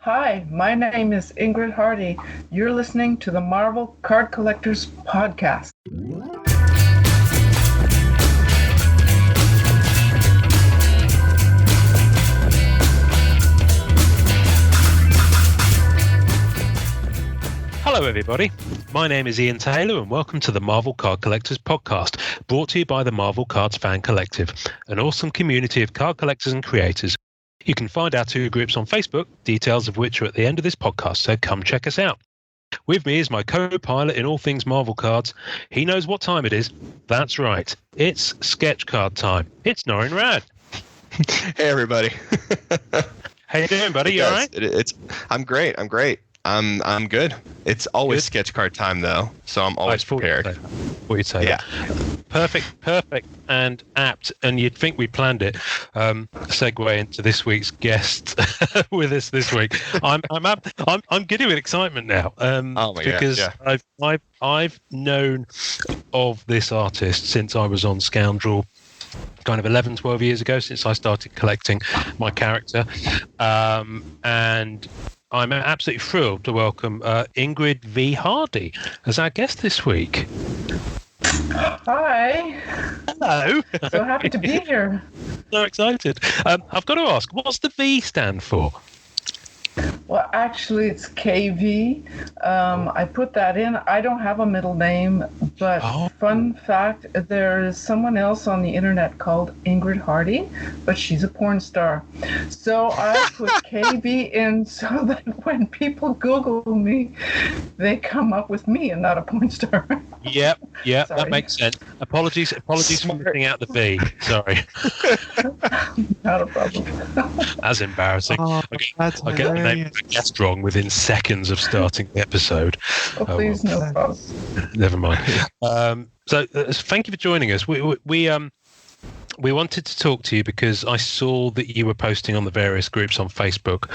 Hi, my name is Ingrid Hardy. You're listening to the Marvel Card Collectors Podcast. Hello everybody, my name is Ian Taylor and welcome to the Marvel Card Collectors Podcast, brought to you by the Marvel Cards Fan Collective, an awesome community of card collectors and creators. You can find our two groups on Facebook, details of which are at the end of this podcast, so come check us out. With me is my co-pilot in all things Marvel cards. He knows what time it is. That's right, it's sketch card time. It's Norrin Rad. Hey everybody. How you doing, buddy? You all right? I'm great. I'm good. It's always sketch card time though, so I'm always prepared. What you'd say? Yeah. Perfect, and apt. And you'd think we planned it. Segue into this week's guest with us this week. I'm giddy with excitement now. Because I've known of this artist since I was on Scoundrel. Kind of 11, 12 years ago, since I started collecting my character, and I'm absolutely thrilled to welcome Ingrid KV Hardy as our guest this week. Hi. Hello. So happy to be here. So excited. I've got to ask, what's the V stand for? Well, actually, it's KV. I put that in. I don't have a middle name, but fun fact, there's someone else on the internet called Ingrid Hardy, but she's a porn star. So I put KV in so that when people Google me, they come up with me and not a porn star. Yep, that makes sense. Apologies for missing out the V. Sorry. Not a problem. That's embarrassing. I get the name of the guest wrong within seconds of starting the episode. Oh, please, no problem. Never mind. So thank you for joining us. We wanted to talk to you because I saw that you were posting on the various groups on Facebook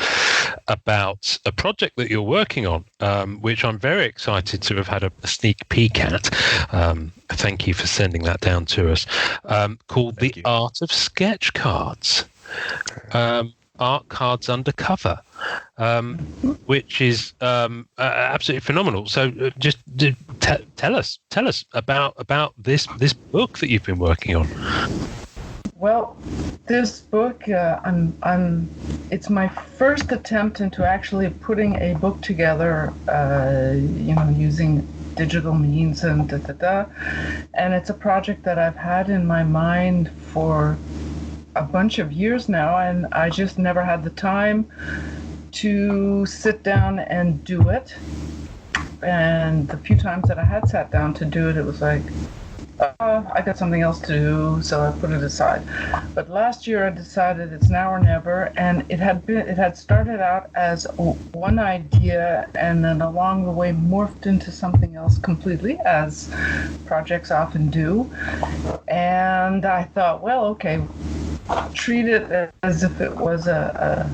about a project that you're working on, which I'm very excited to have had a sneak peek at. Thank you for sending that down to us. Called The Art of Sketch Cards. Art Cards Undercover, which is absolutely phenomenal. So just tell us about this book that you've been working on. Well, this book, it's my first attempt into actually putting a book together, using digital means and and it's a project that I've had in my mind for a bunch of years now, and I just never had the time to sit down and do it. And the few times that I had sat down to do it, it was like, I got something else to do, so I put it aside. But last year I decided it's now or never, and it had started out as one idea, and then along the way morphed into something else completely, as projects often do. And I thought, well, okay, treat it as if it was a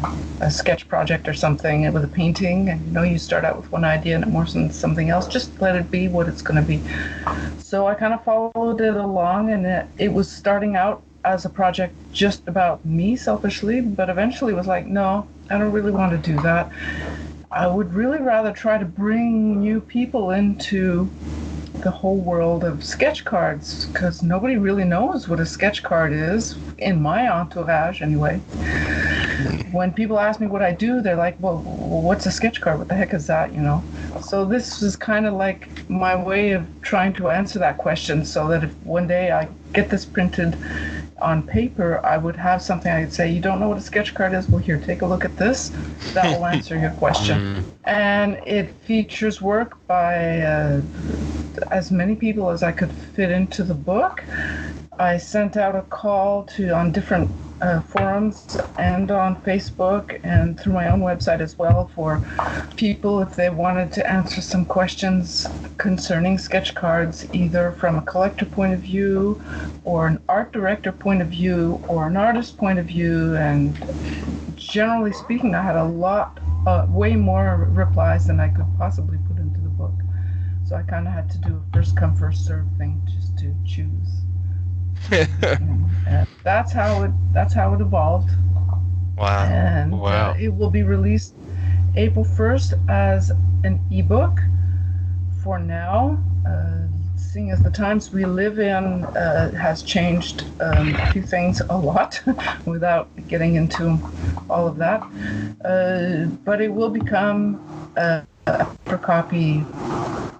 sketch project or something with a painting, and you start out with one idea and it morphs into something else. Just let it be what it's going to be. So I kind of followed it along, and it was starting out as a project just about me selfishly, but eventually was like, no, I don't really want to do that. I would really rather try to bring new people into the whole world of sketch cards, because nobody really knows what a sketch card is, in my entourage anyway. When people ask me what I do, they're like, well, what's a sketch card? What the heck is that, So this is kind of like my way of trying to answer that question, so that if one day I get this printed on paper, I would have something I could say, you don't know what a sketch card is? Well, here, take a look at this. That will answer your question. And it features work by as many people as I could fit into the book. I sent out a call on different forums and on Facebook and through my own website as well, for people if they wanted to answer some questions concerning sketch cards, either from a collector point of view or an art director point of view or an artist point of view. And generally speaking, I had a lot, way more replies than I could possibly put into the book. So I kind of had to do a first come, first serve thing just to choose. And that's how it evolved. Wow. And it will be released April 1st as an ebook for now. Seeing as the times we live in has changed a few things a lot without getting into all of that. But it will become a paper copy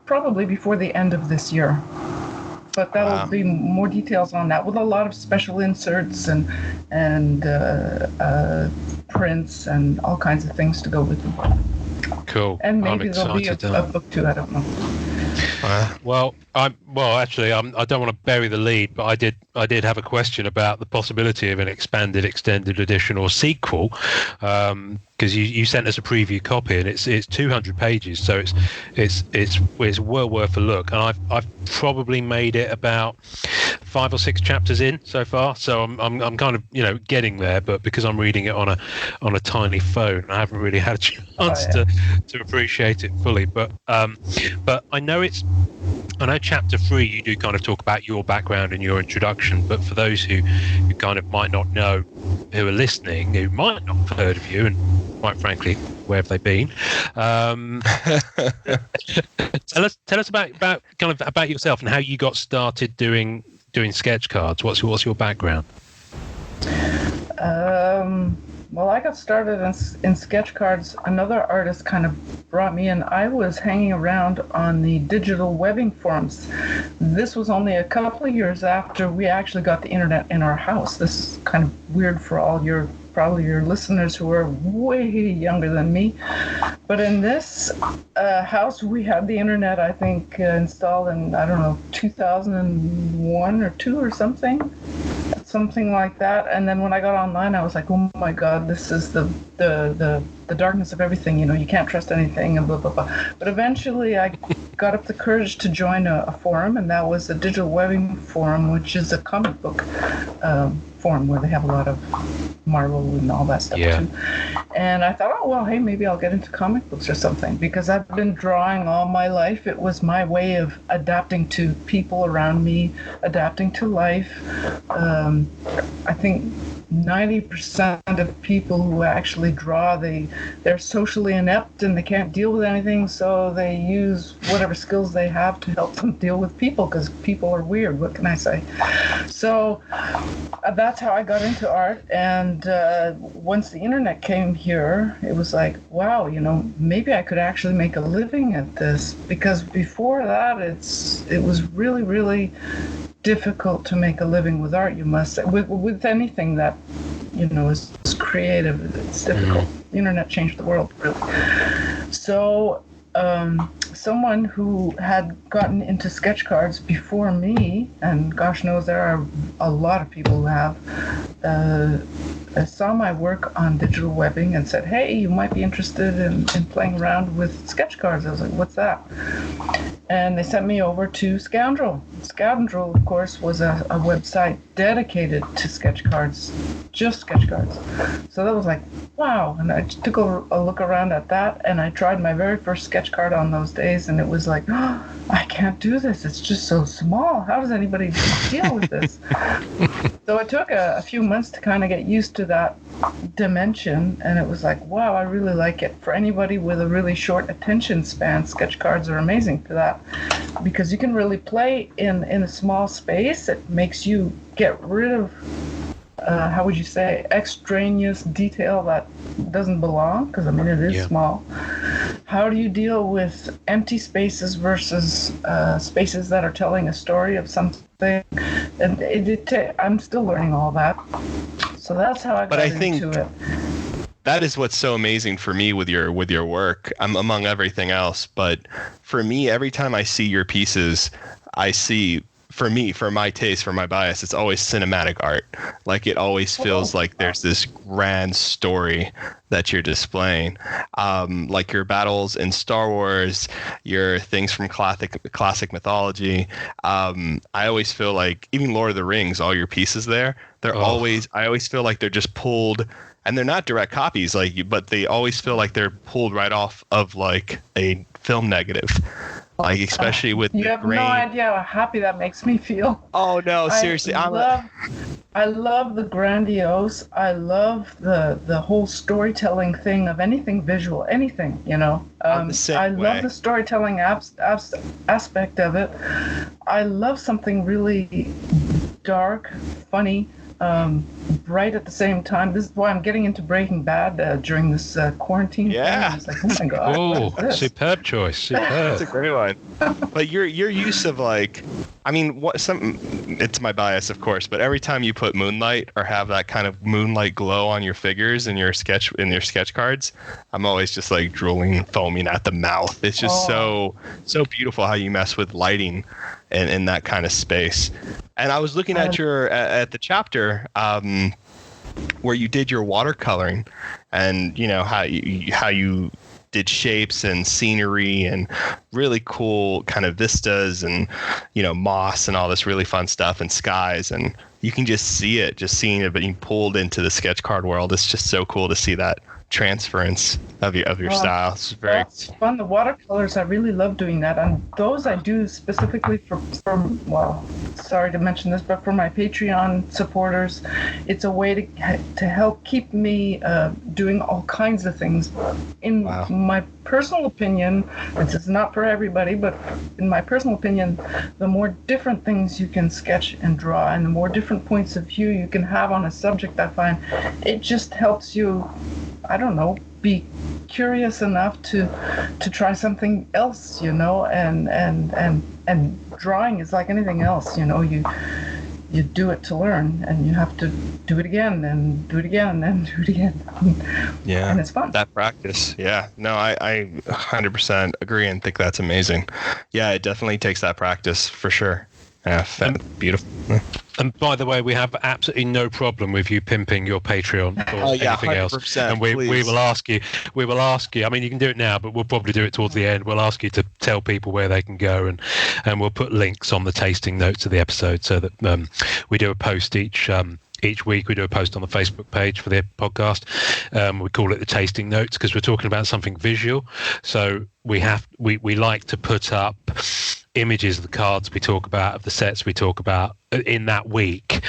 probably before the end of this year. But that'll be more details on that, with a lot of special inserts and prints and all kinds of things to go with them. Cool. And maybe there'll be a book too. I don't know. I don't want to bury the lead, but I did have a question about the possibility of an expanded extended edition or sequel, because you sent us a preview copy, and it's 200 pages, so it's well worth a look. And I've probably made it about 5 or 6 chapters in so far, so I'm kind of getting there, but because I'm reading it on a tiny phone, I haven't really had a chance to appreciate it fully. But I know chapter 3 you do kind of talk about your background and your introduction, but for those who kind of might not know, who are listening, who might not have heard of you, and quite frankly, where have they been? Tell us about yourself and how you got started doing sketch cards. What's your background? Well, I got started in sketch cards. Another artist kind of brought me in. I was hanging around on the digital webbing forums. This was only a couple of years after we actually got the internet in our house. This is kind of weird for probably your listeners who are way younger than me. But in this house, we had the internet, I think, installed in, 2001 or 2 or something like that. And then when I got online, I was like, oh my God, this is the darkness of everything. You can't trust anything, and blah, blah, blah. But eventually I got up the courage to join a forum, and that was the Digital Webbing Forum, which is a comic book forum where they have a lot of Marvel and all that stuff too. And I thought, oh, well, hey, maybe I'll get into comic books or something, because I've been drawing all my life. It was my way of adapting to people around me, adapting to life. I think 90% of people who actually draw, they're socially inept and they can't deal with anything, so they use whatever skills they have to help them deal with people, because people are weird. What can I say? So that's how I got into art. And once the internet came here, it was like, wow, maybe I could actually make a living at this, because before that it was really, really difficult to make a living with art. You must say, with anything that is creative, it's difficult. The internet changed the world, really. So someone who had gotten into sketch cards before me, and gosh knows there are a lot of people who have, saw my work on digital webbing and said, hey, you might be interested in playing around with sketch cards. I was like, what's that? And they sent me over to Scoundrel. Scoundrel, of course, was a website dedicated to sketch cards, just sketch cards. So that was like, wow. And I took a look around at that, and I tried my very first sketch card on those days, and it was like, oh, I can't do this. It's just so small. How does anybody deal with this? So it took a few months to kind of get used to that dimension, and it was like, wow, I really like it. For anybody with a really short attention span, sketch cards are amazing for that, because you can really play in a small space. It makes you get rid of how would you say, extraneous detail that doesn't belong, because it is small. How do you deal with empty spaces versus spaces that are telling a story of something? And I'm still learning all that. So that's how I got into it. That is what's so amazing for me with your work, among everything else. But for me, every time I see your pieces, I see, for me, for my taste, for my bias, it's always cinematic art. Like, it always feels like there's this grand story that you're displaying. Like your battles in Star Wars, your things from classic mythology. I always feel like, even Lord of the Rings, all your pieces there, I always feel like they're just pulled, and they're not direct copies, but they always feel like they're pulled right off of like a film negative. Like, especially with You the have grain. no idea how happy that makes me feel. Oh no, seriously, I love the grandiose. I love the whole storytelling thing of anything visual, anything, you know. I'm the same I way. love the storytelling aspect of it. I love something really dark, funny, bright at the same time. This is why I'm getting into Breaking Bad during this quarantine. Yeah. Thing. It's like, oh my god, Oh, what is this? superb choice. Superb. That's a great one. But your use of, like, I mean, it's my bias, of course, but every time you put moonlight or have that kind of moonlight glow on your figures in your sketch cards, I'm always just like drooling, foaming at the mouth. It's just so beautiful how you mess with lighting and in that kind of space. And I was looking at at the chapter where you did your watercoloring, and you know how you did shapes and scenery and really cool kind of vistas and, you know, moss and all this really fun stuff and skies, and you can just seeing it being pulled into the sketch card world. It's just so cool to see that transference of your style. It's very fun. The watercolors, I really love doing that, and those I do specifically for sorry to mention this, but for my Patreon supporters. It's a way to help keep me doing all kinds of things. In my personal opinion, this is not for everybody, but in my personal opinion, the more different things you can sketch and draw, and the more different points of view you can have on a subject, I find it just helps you, I don't know, be curious enough to try something else, you know, and drawing is like anything else, you know, you do it to learn, and you have to do it again and do it again and do it again. Yeah. And it's fun. That practice. Yeah. No, I 100% agree and think that's amazing. Yeah, it definitely takes that practice for sure. Yeah, beautiful. And by the way, we have absolutely no problem with you pimping your Patreon or anything else. And we will ask you. I mean, you can do it now, but we'll probably do it towards the end. We'll ask you to tell people where they can go, and we'll put links on the tasting notes of the episode, so that we do a post each week. We do a post on the Facebook page for the podcast. We call it the tasting notes because we're talking about something visual. So we like to put up images of the cards we talk about, of the sets we talk about in that week,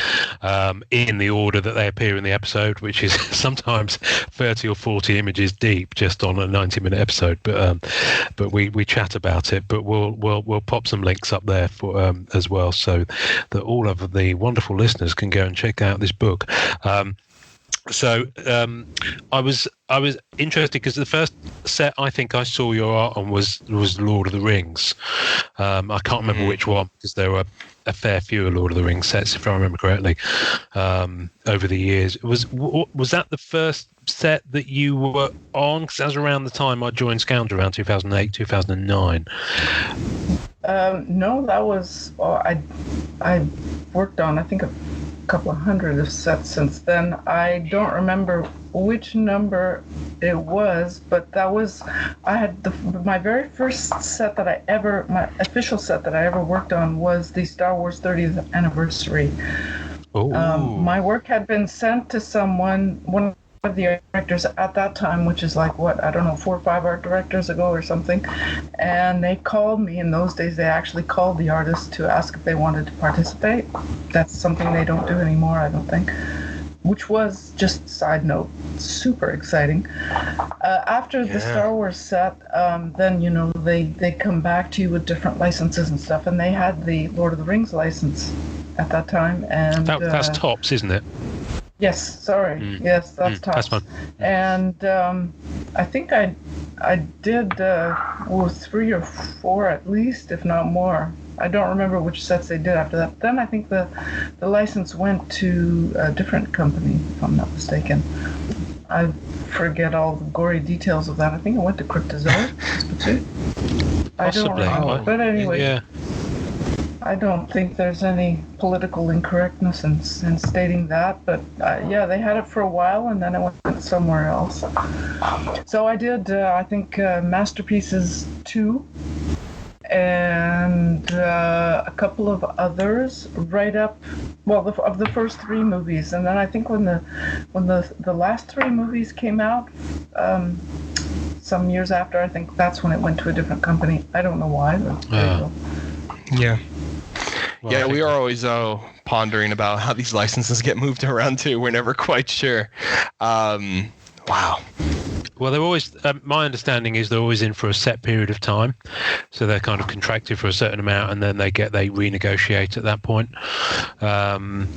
in the order that they appear in the episode, which is sometimes 30 or 40 images deep just on a 90-minute episode. But we chat about it. But we'll pop some links up there for as well, so that all of the wonderful listeners can go and check out this book. So I was interested because the first set I think I saw your art on was Lord of the Rings. I can't remember which one, because there were a fair few Lord of the Rings sets, if I remember correctly, over the years. Was that the first set that you were on? Because that was around the time I joined Scoundrel, around 2008, 2009. No, that was I worked on, I think, a couple of hundred of sets since then. I don't remember which number it was, but I had my very first set my official set that I ever worked on was the Star Wars 30th anniversary. My work had been sent to one of the art directors at that time, which is like, 4 or 5 art directors ago or something, and they called me. In those days, they actually called the artists to ask if they wanted to participate. That's something they don't do anymore, I don't think, which was, just side note, super exciting. After the Star Wars set, then, you know, they come back to you with different licenses and stuff, and they had the Lord of the Rings license at that time. And that's Tops, isn't it? Yes, sorry. Yes, that's Tops. That's fine. And I think I did 3 or 4 at least, if not more. I don't remember which sets they did after that. Then I think the license went to a different company, if I'm not mistaken. I forget all the gory details of that. I think it went to Cryptozoic Institute. I don't remember. But anyway. Yeah. I don't think there's any political incorrectness in stating that, but they had it for a while, and then it went somewhere else. So I did, I think, Masterpieces 2, and a couple of others right up, of the first 3 movies, and then I think when the last 3 movies came out, some years after. I think that's when it went to a different company. I don't know why, but there you go. Yeah. Well, Yeah, we are always pondering about how these licenses get moved around too. We're never quite sure. Wow. Well, they're always. My understanding is they're always in for a set period of time, so they're kind of contracted for a certain amount, and then they renegotiate at that point. From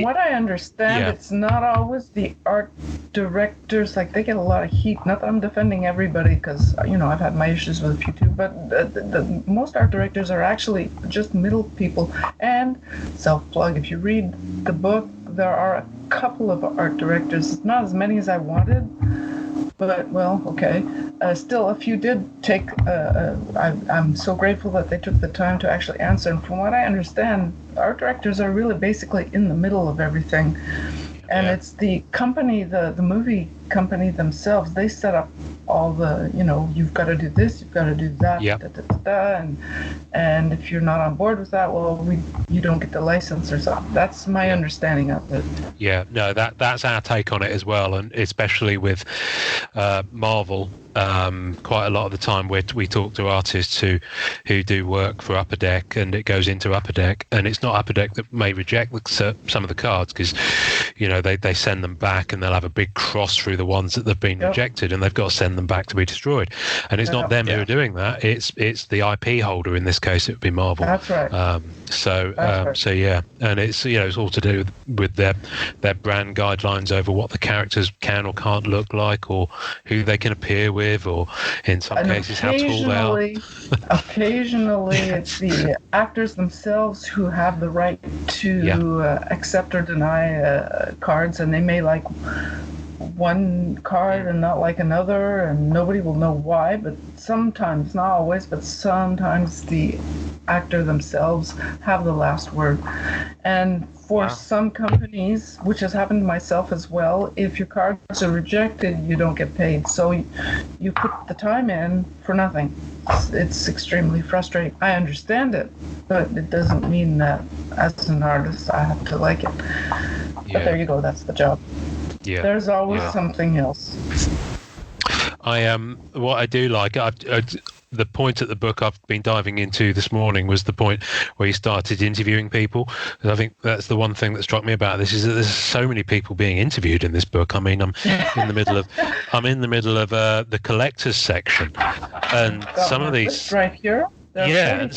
what I understand, it's not always the art directors. Like, they get a lot of heat. Not that I'm defending everybody, because I've had my issues with a few too. But the most art directors are actually just middle people. And self-plug, if you read the book, there are a couple of art directors. Not as many as I wanted. But, well, okay. Still, a few did take. I'm so grateful that they took the time to actually answer. And from what I understand, art directors are really basically in the middle of everything. And it's the company, the movie company themselves, they set up all the, you've got to do this, you've got to do that, and if you're not on board with that, well, you don't get the license or something. That's my understanding of it. Yeah, no, that's our take on it as well, and especially with Marvel. Quite a lot of the time we talk to artists who do work for Upper Deck, and it goes into Upper Deck, and it's not Upper Deck that may reject some of the cards, because they send them back, and they'll have a big cross through the ones that thhave been rejected, and they've got to send them back to be destroyed. And it's not them who are doing that, it's the IP holder. In this case, it would be Marvel. That's right. So yeah, and it's it's all to do with their brand guidelines over what the characters can or can't look like, or who they can appear with, or in some cases how tall they are. Occasionally, it's the actors themselves who have the right to accept or deny cards, and they may like one card and not like another, and nobody will know why. But sometimes, not always, but sometimes the actor themselves have the last word. And for some companies, which has happened to myself as well, if your cards are rejected, you don't get paid. So you put the time in for nothing. It's extremely frustrating. I understand it, but it doesn't mean that as an artist I have to like it. But there you go, that's the job. Yeah. There's always something else. What I do like, the point at the book I've been diving into this morning was the point where you started interviewing people. And I think that's the one thing that struck me about this, is that there's so many people being interviewed in this book. I mean, I'm in the middle of the collectors section, and some of these right here. And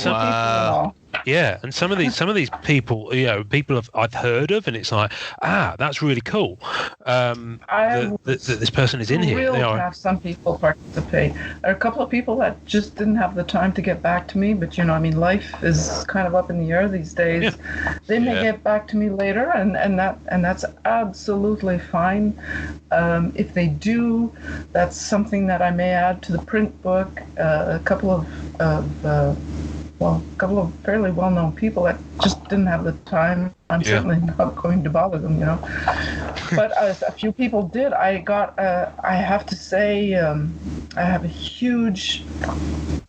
some of these people, people I've heard of, and it's like, that's really cool. That this person is in here. They have some people participate. There are a couple of people that just didn't have the time to get back to me, but life is kind of up in the air these days. Yeah. They may get back to me later, and that's absolutely fine. If they do, that's something that I may add to the print book. A couple of fairly well-known people that just didn't have the time. I'm certainly not going to bother them, But a few people did. I have to say, I have a huge,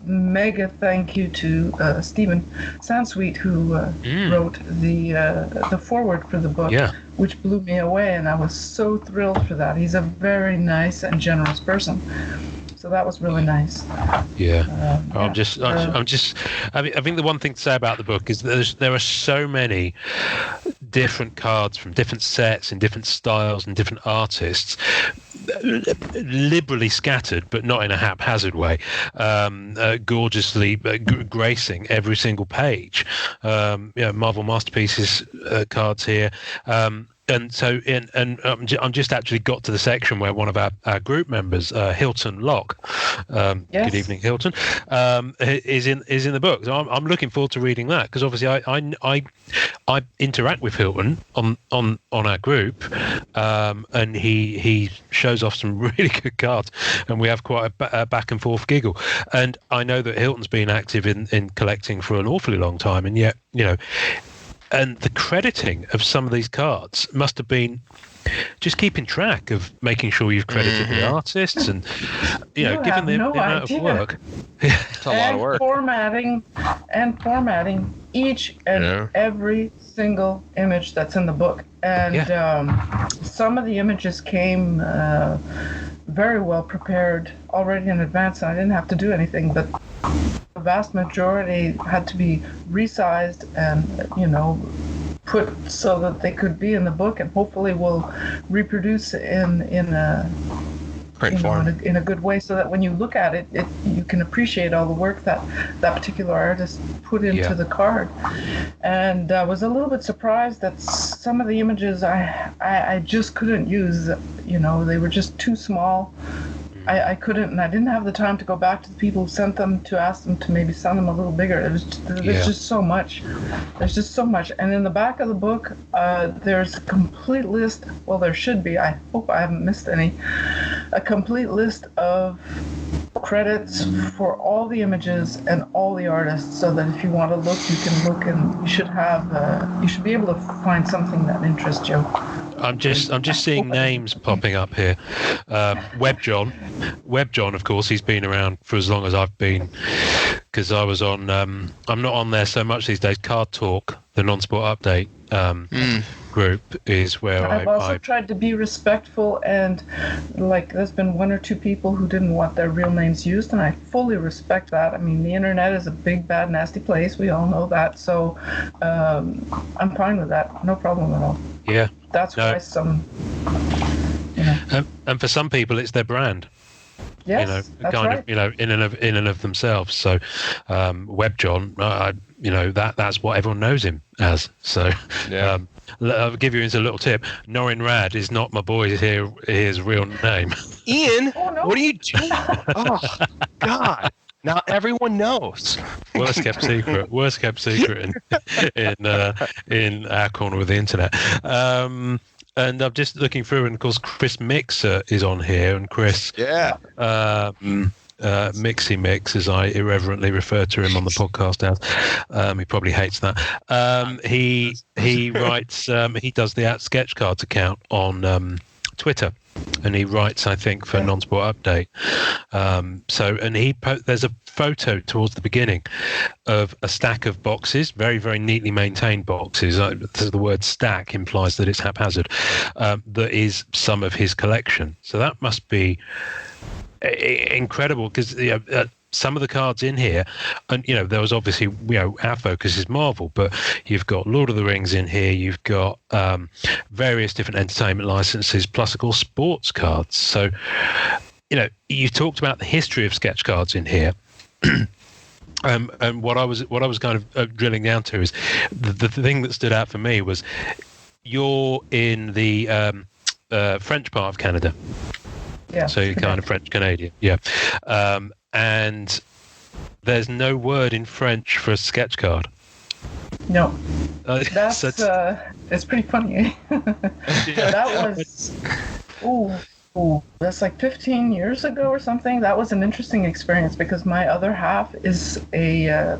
mega thank you to Stephen Sansweet, who wrote the foreword for the book, which blew me away, and I was so thrilled for that. He's a very nice and generous person. So that was really nice. Yeah. I think the one thing to say about the book is there are so many different cards from different sets and different styles and different artists, liberally scattered, but not in a haphazard way, gorgeously gracing every single page. Marvel Masterpieces cards here. And so, I'm just actually got to the section where one of our group members, Hilton Locke, good evening, Hilton, is in the book. So I'm looking forward to reading that, because obviously I interact with Hilton on our group, and he shows off some really good cards, and we have quite a back and forth giggle. And I know that Hilton's been active in collecting for an awfully long time, and yet and the crediting of some of these cards must have been just keeping track of making sure you've credited the artists, and given the amount of work. It's a lot of work. Formatting each and every single image that's in the book. And some of the images came very well prepared already in advance, and I didn't have to do anything, but the vast majority had to be resized and, put so that they could be in the book, and hopefully will reproduce in a Print form. in a good way, so that when you look at it, you can appreciate all the work that particular artist put into the card. And I was a little bit surprised that some of the images I just couldn't use. They were just too small. I couldn't, and I didn't have the time to go back to the people who sent them to ask them to maybe send them a little bigger. There's just so much. There's just so much. And in the back of the book, there's a complete list. Well, there should be. I hope I haven't missed any. A complete list of credits for all the images and all the artists, so that if you want to look, you can look, and you should be able to find something that interests you. I'm just seeing names popping up here. Webjohn, of course, he's been around for as long as I've been, because I was on. I'm not on there so much these days. Card Talk, the non-sport update group, is where I've also tried to be respectful, and there's been one or two people who didn't want their real names used, and I fully respect that. I mean, the internet is a big, bad, nasty place. We all know that, so I'm fine with that. No problem at all. Yeah. That's why some, and for some people, it's their brand. Yes, that's right. In and of themselves. So, Webjohn, that's what everyone knows him as. So, I'll give you a little tip. Norin Rad is not my boy's his real name. Ian, oh, no. What are you doing? Oh, God. Now everyone knows. Worst kept secret in our corner of the internet. And I'm just looking through, and of course Chris Mixer is on here, and Chris, Mixy Mix, as I irreverently refer to him on the podcast as. He probably hates that. He writes. He does the @Sketchcards account on Twitter. And he writes, I think, for Non-Sport Update. There's a photo towards the beginning of a stack of boxes, very, very neatly maintained boxes. The word stack implies that it's haphazard. That is some of his collection. So that must be incredible, because some of the cards in here, and there was obviously, our focus is Marvel, but you've got Lord of the Rings in here, you've got various different entertainment licenses, plus of course sports cards. So you talked about the history of sketch cards in here. And what I was kind of drilling down to is the thing that stood out for me was you're in the French part of Canada. Yeah. So you're kind of French Canadian. Yeah. And there's no word in French for a sketch card. No. That's it's pretty funny. That was that's like 15 years ago or something. That was an interesting experience, because my other half is a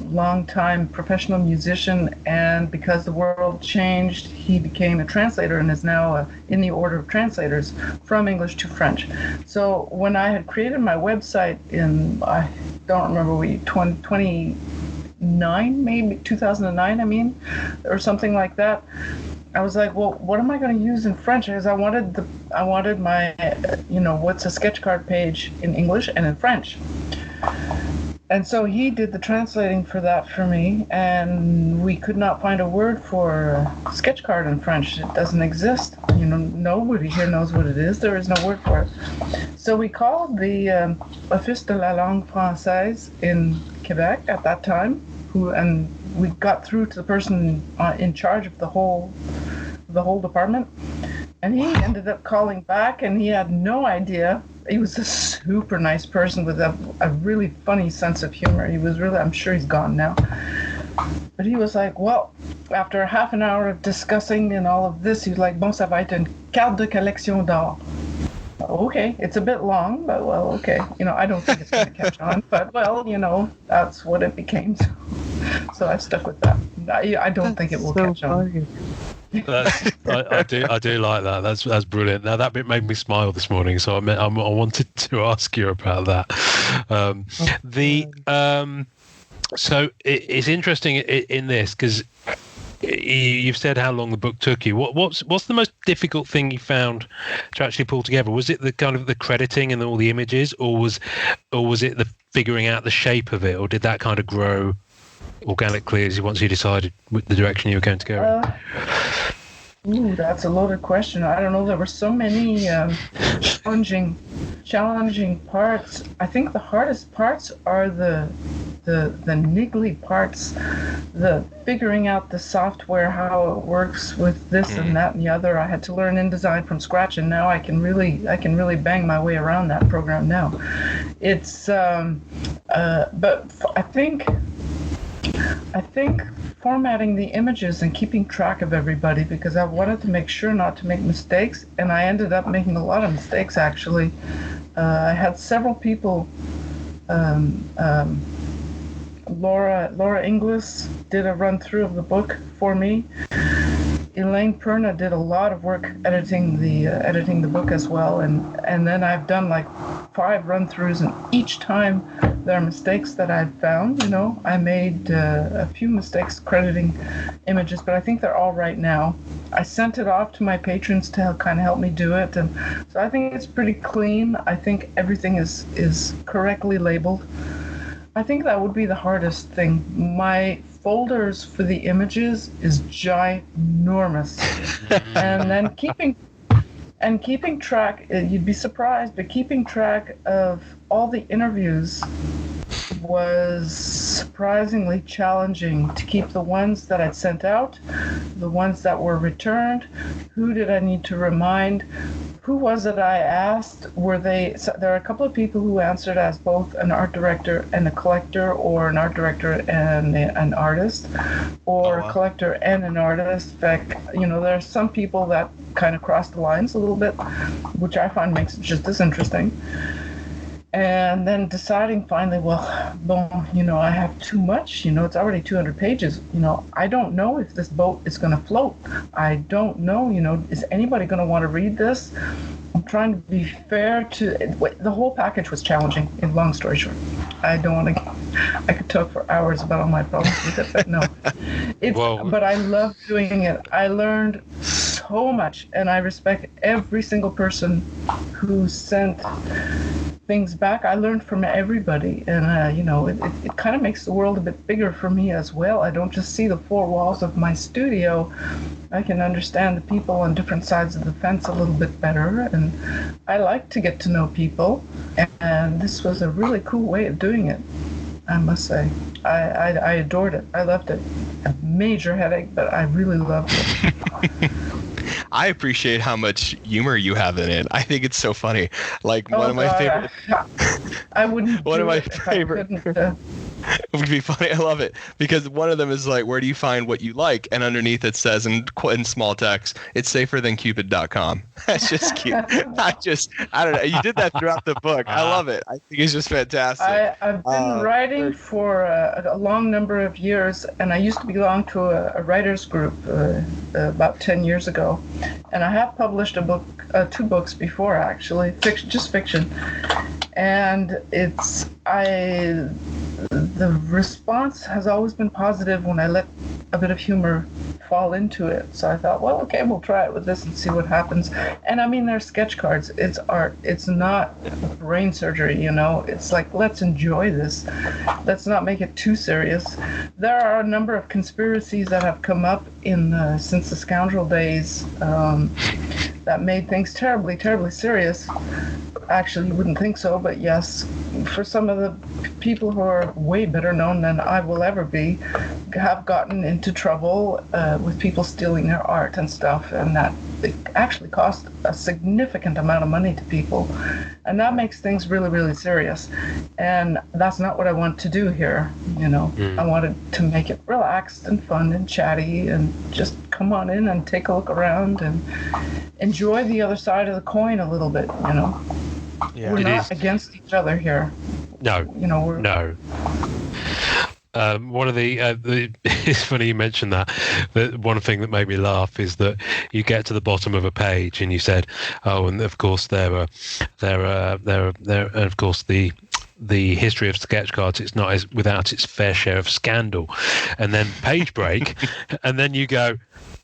long-time professional musician, and because the world changed, he became a translator and is now in the order of translators from English to French. So when I had created my website in, I don't remember, 2009, maybe 2009, or something like that, I was like, well, what am I going to use in French? Because I wanted my, what's a sketch card page in English and in French. And so he did the translating for that for me, and we could not find a word for sketch card in French. It doesn't exist. Nobody here knows what it is. There is no word for it. So we called the Office de la Langue Française in Quebec at that time, and we got through to the person in charge of the whole department, and he ended up calling back, and he had no idea. He was a super nice person with a really funny sense of humor. He was really, I'm sure he's gone now, but he was like, well, after half an hour of discussing and all of this, he was like, bon, ça va être une carte de collection d'art. Okay, it's a bit long, but well, okay. I don't think it's going to catch on, but well, that's what it became. So I stuck with that. I don't think it will catch on. I do like that. That's brilliant. Now that bit made me smile this morning, so I wanted to ask you about that. So it's interesting in this, because you've said how long the book took you. What's the most difficult thing you found to actually pull together? Was it the kind of the crediting and all the images, or was it the figuring out the shape of it, or did that kind of grow organically once you decided the direction you were going to go in? Ooh, that's a loaded question. I don't know. There were so many challenging parts. I think the hardest parts are the niggly parts, the figuring out the software, how it works with this and that and the other. I had to learn InDesign from scratch, and now I can really bang my way around that program now. It's but I think formatting the images and keeping track of everybody, because I wanted to make sure not to make mistakes, and I ended up making a lot of mistakes actually. I had several people. Laura Inglis did a run through of the book for me. Elaine Perna did a lot of work editing the book as well, and then I've done like 5 run-throughs, and each time there are mistakes that I've found. I made a few mistakes crediting images, but I think they're all right now. I sent it off to my patrons to kind of help me do it, and so I think it's pretty clean. I think everything is correctly labeled. I think that would be the hardest thing. My folders for the images is ginormous. And then keeping track, you'd be surprised, but keeping track of all the interviews was surprisingly challenging, to keep the ones that I'd sent out, the ones that were returned, who did I need to remind, who was it I asked, there are a couple of people who answered as both an art director and a collector, or an art director and an artist, or a collector and an artist. In fact, there are some people that kind of cross the lines a little bit, which I find makes it just as interesting. And then deciding finally, I have too much, it's already 200 pages. I don't know if this boat is going to float. I don't know, is anybody going to want to read this? I'm trying to be fair to, the whole package was challenging, in long story short. I could talk for hours about all my problems with it, but no. But I love doing it. I learned so much, and I respect every single person who sent things back. I learned from everybody, and it kind of makes the world a bit bigger for me as well. I don't just see the 4 walls of my studio. I can understand the people on different sides of the fence a little bit better, and I like to get to know people, and this was a really cool way of doing it, I must say. I adored it. I loved it. A major headache, but I really loved it. I appreciate how much humor you have in it. I think it's so funny. Like one of my favorite. I wouldn't. One of my favorite. It would be funny. I love it because one of them is like, "Where do you find what you like?" And underneath it says in small text, "It's safer than Cupid.com." That's just cute. I don't know. You did that throughout the book. I love it. I think it's just fantastic. I've been writing for a long number of years, and I used to belong to a writers group about 10 years ago, and I have published 2 books before, actually, just fiction, and the response has always been positive when I let a bit of humor fall into it. So I thought, well, okay, we'll try it with this and see what happens. And I mean, they're sketch cards. It's art. It's not brain surgery, It's like, let's enjoy this. Let's not make it too serious. There are a number of conspiracies that have come up since the Scoundrel days that made things terribly, terribly serious. Actually, you wouldn't think so, but yes, for some of the people who are way better known than I will ever be, have gotten into trouble with people stealing their art and stuff, and that it actually cost a significant amount of money to people, and that makes things really, really serious. And that's not what I want to do here. I wanted to make it relaxed and fun and chatty, and just come on in and take a look around and enjoy the other side of the coin a little bit. Yeah, we're not against each other here. No, we're no. One of the it's funny you mentioned that. One thing that made me laugh is that you get to the bottom of a page and you said, "Oh, and of course there are of course the the history of sketch cards, it's not as without its fair share of scandal. And then page break, and then you go,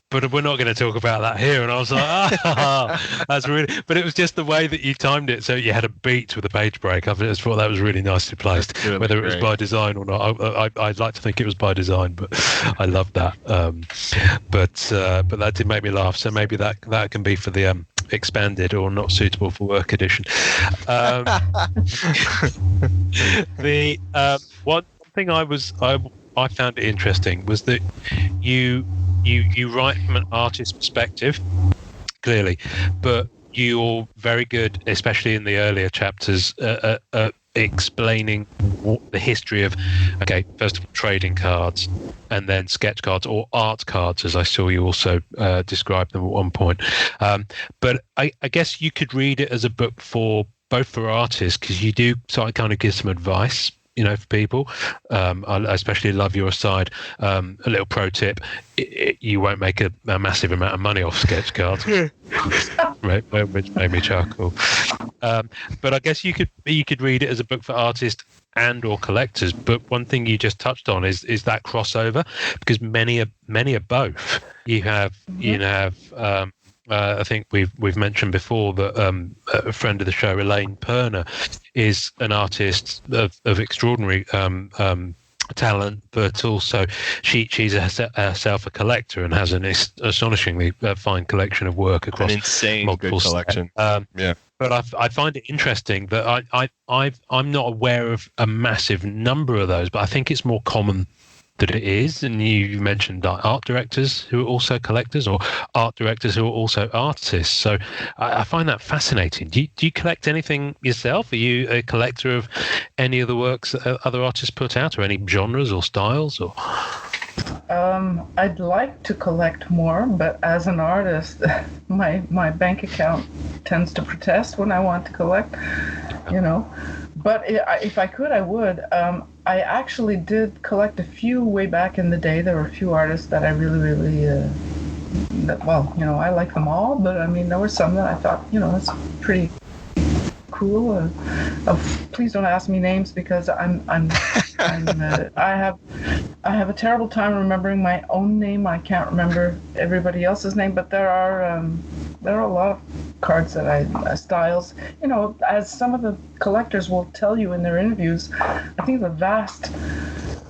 but we're not going to talk about that here. And I was like, that's really, but it was just the way that you timed it. So you had a beat with a page break. I just thought that was really nicely placed, really whether it was great. by design or not. I'd like to think it was by design, but I love that. But that did make me laugh. So maybe that can be for the expanded or not suitable for work edition. The one thing I found it interesting was that you write from an artist's perspective, clearly, but you're very good, especially in the earlier chapters, explaining the history of, first of all, trading cards, and then sketch cards or art cards, as I saw you also describe them at one point. But I guess you could read it as a book for both for artists, because you do sort of kind of give some advice, for people. I especially love your aside. A little pro tip: you won't make a massive amount of money off sketch cards, right? Which made me chuckle. But I guess you could read it as a book for artists and or collectors. But one thing you just touched on is that crossover, because many are both. You have I think we've mentioned before that a friend of the show, Elaine Perner, is an artist of extraordinary talent, but also she's herself a collector and has an astonishingly fine collection of work across an insane multiple good collection. Yeah. But I find it interesting that I'm not aware of a massive number of those, but I think it's more common that it is. And you mentioned art directors who are also collectors, or art directors who are also artists. So I find that fascinating. Do you collect anything yourself? Are you a collector of any of the works that other artists put out, or any genres or styles? Or I'd like to collect more, but as an artist, my bank account tends to protest when I want to collect, But if I could, I would. I actually did collect a few way back in the day. There were a few artists that I really, really, I like them all, but I mean, there were some that I thought, it's pretty cool. Please don't ask me names, because I have a terrible time remembering my own name. I can't remember everybody else's name, but there are a lot of cards that styles, as some of the collectors will tell you in their interviews. I think the vast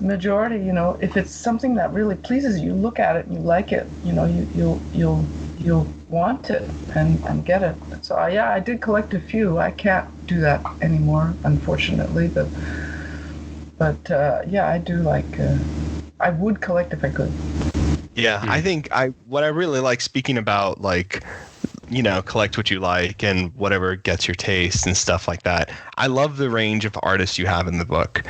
majority, if it's something that really pleases you, look at it and you like it, you'll want it and get it. So I did collect a few. I can't do that anymore, unfortunately, but I do like. I would collect if I could. Yeah, I think what I really like, speaking about, like, collect what you like and whatever gets your taste and stuff like that. I love the range of artists you have in the book.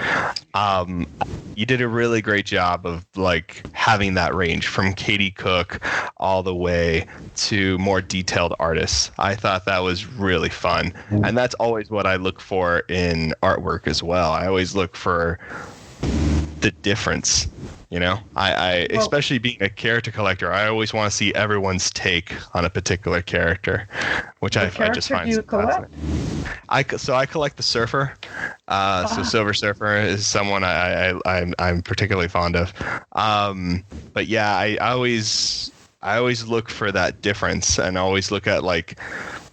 You did a really great job of like having that range from Katie Cook all the way to more detailed artists. I thought that was really fun. And that's always what I look for in artwork as well. I always look for the difference. I especially being a character collector, I always want to see everyone's take on a particular character, which I just find so fascinating. I collect the Surfer. So Silver Surfer is someone I'm particularly fond of. But yeah, I always look for that difference, and always look at, like,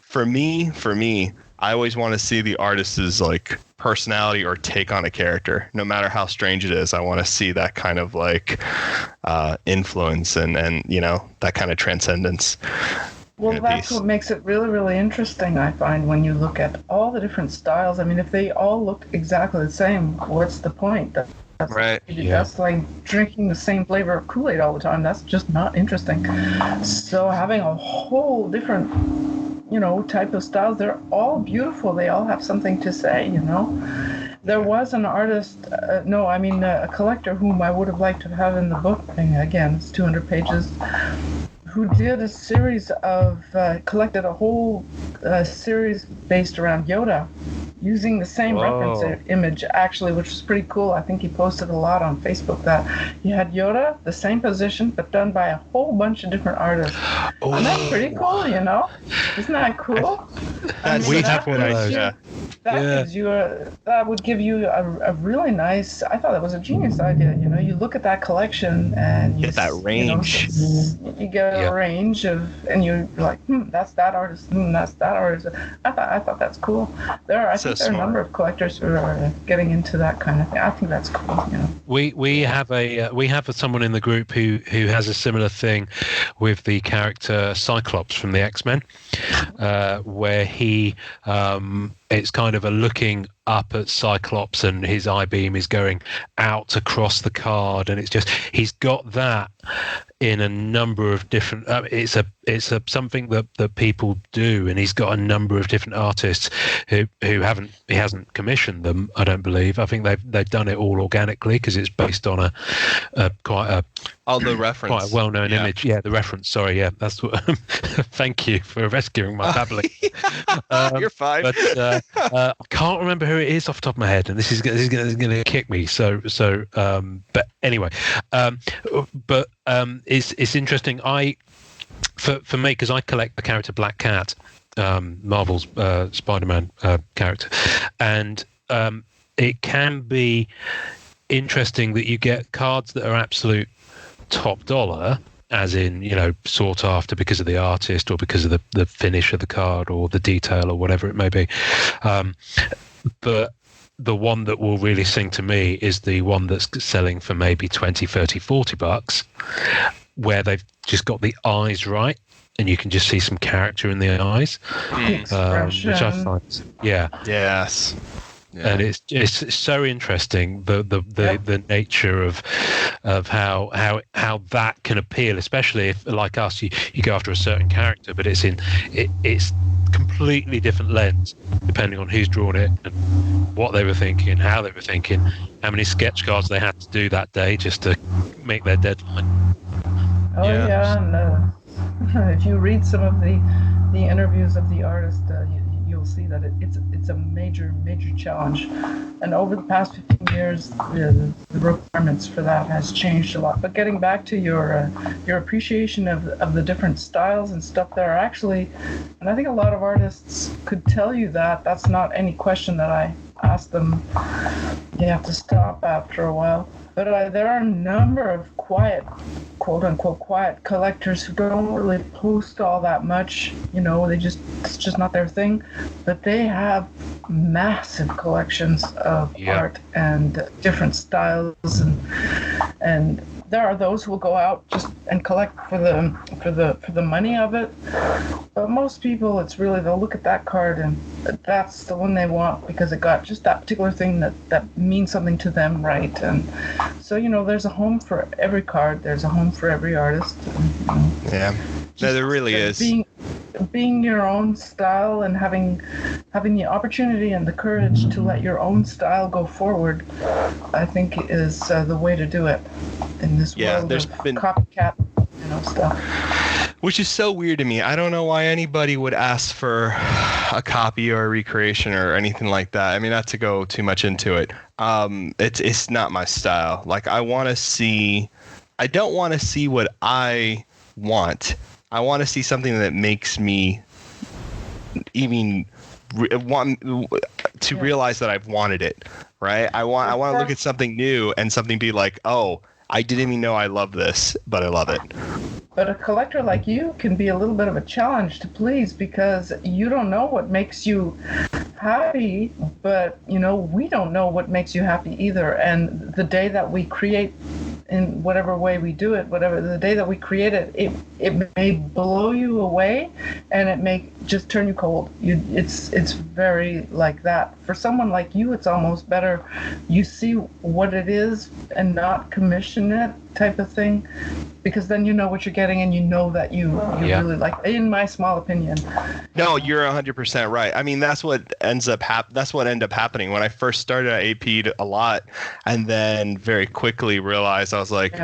for me, I always want to see the artist's like personality or take on a character, no matter how strange it is. I want to see that kind of like influence and that kind of transcendence. Well, that's what makes it really, really interesting, I find, when you look at all the different styles. I mean, if they all look exactly the same, what's the point? That's right. That's like drinking the same flavor of Kool-Aid all the time. That's just not interesting. So having a whole different type of styles, they're all beautiful. They all have something to say, There was an artist, a collector whom I would have liked to have in the book. And again, it's 200 pages, who did a series of, collected a whole series based around Yoda, using the same reference image, actually, which was pretty cool. I think he posted a lot on Facebook that he had Yoda, the same position, but done by a whole bunch of different artists. And that's pretty cool, Isn't that cool? We have one of those. that would give you a really nice. I thought that was a genius idea. You know, you look at that collection and you get that range. You get a range of, and you're like, that's that artist. That's that artist. I thought that's cool. I think there are a number of collectors who are getting into that kind of thing. I think that's cool. You know, we have someone in the group who has a similar thing with the character Cyclops from the X-Men, where he it's kind of a looking up at Cyclops and his I-beam is going out across the card, and it's just he's got that in a number of different it's a something that people do, and he's got a number of different artists who he hasn't commissioned them, I don't believe. I think they've done it all organically because it's based on quite a well-known image. Yeah, the reference. Sorry, yeah, that's what. Thank you for rescuing my babbling. You're fine. But I can't remember who it is off the top of my head, and this is going to kick me. So, but anyway, it's interesting. For me, because I collect the character Black Cat, Marvel's Spider-Man character, and it can be interesting that you get cards that are absolute top dollar, as in, you know, sought after because of the artist or because of the finish of the card or the detail or whatever it may be. But the one that will really sing to me is the one that's selling for maybe 20, 30, 40 bucks, where they've just got the eyes right and you can just see some character in the eyes, which I find, yes. Yeah. And it's so interesting the nature of how that can appeal, especially if, like us, you go after a certain character, but it's completely different lens depending on who's drawn it and what they were thinking, how they were thinking, how many sketch cards they had to do that day just to make their deadline. And if you read some of the interviews of the artist, you'll see that it's a major challenge, and over the past 15 years the requirements for that has changed a lot. But getting back to your appreciation of the different styles and stuff, there are actually, and I think a lot of artists could tell you that that's not any question that I ask them. You have to stop after a while. But there are a number of quiet, quote-unquote quiet collectors who don't really post all that much. You know, it's just not their thing. But they have massive collections of art and different styles, and there are those who will go out just and collect for the money of it. But most people, it's really, they'll look at that card and that's the one they want because it got just that particular thing that means something to them, right? And so, you know, there's a home for every card. There's a home for every artist. Yeah, no, there really is. Being your own style and having the opportunity and the courage to let your own style go forward, I think is the way to do it in this world of copycat, you know, stuff. Which is so weird to me. I don't know why anybody would ask for a copy or a recreation or anything like that. I mean, not to go too much into it. It's not my style. Like, I don't want to see what I want. I want to see something that makes me even want to realize that I've wanted it, right? I want to look at something new and something be like, oh, I didn't even know I love this, but I love it. But a collector like you can be a little bit of a challenge to please because you don't know what makes you happy, but, you know, we don't know what makes you happy either. And the day that we create, in whatever way we do it, the day that we create it, it may blow you away and it may just turn you cold. It's very like that. For someone like you, it's almost better you see what it is and not commission it type of thing, because then you know what you're getting and you know that you really like it, in my small opinion. No, you're 100% right. I mean, that's what ended up happening when I first started. I AP'd a lot and then very quickly realized I was like,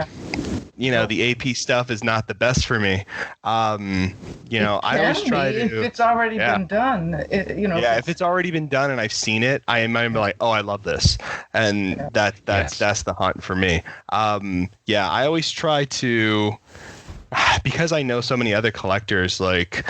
you know, the AP stuff is not the best for me. You know, I always try to, if it's already been done, if it's already been done and I've seen it, I might be like, oh, I love this. And that's the hunt for me. I always try to, because I know so many other collectors, like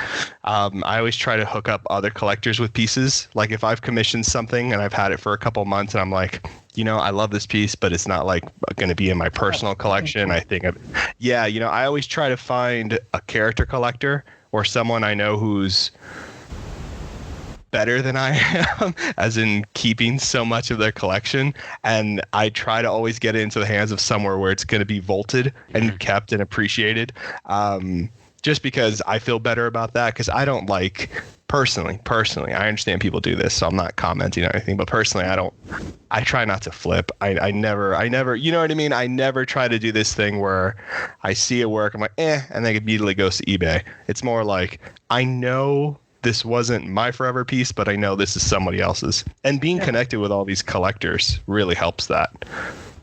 I always try to hook up other collectors with pieces. Like if I've commissioned something and I've had it for a couple months and I'm like, I love this piece, but it's not like going to be in my personal collection. I think, I always try to find a character collector or someone I know who's better than I am, as in keeping so much of their collection, and I try to always get it into the hands of somewhere where it's going to be vaulted and kept and appreciated, just because I feel better about that, because I don't like personally I understand people do this, so I'm not commenting on anything, but personally I try not to flip. I never, you know what I mean? I never try to do this thing where I see it work, I'm like and then it immediately goes to eBay. It's more like, I know this wasn't my forever piece, but I know this is somebody else's. And being connected with all these collectors really helps that.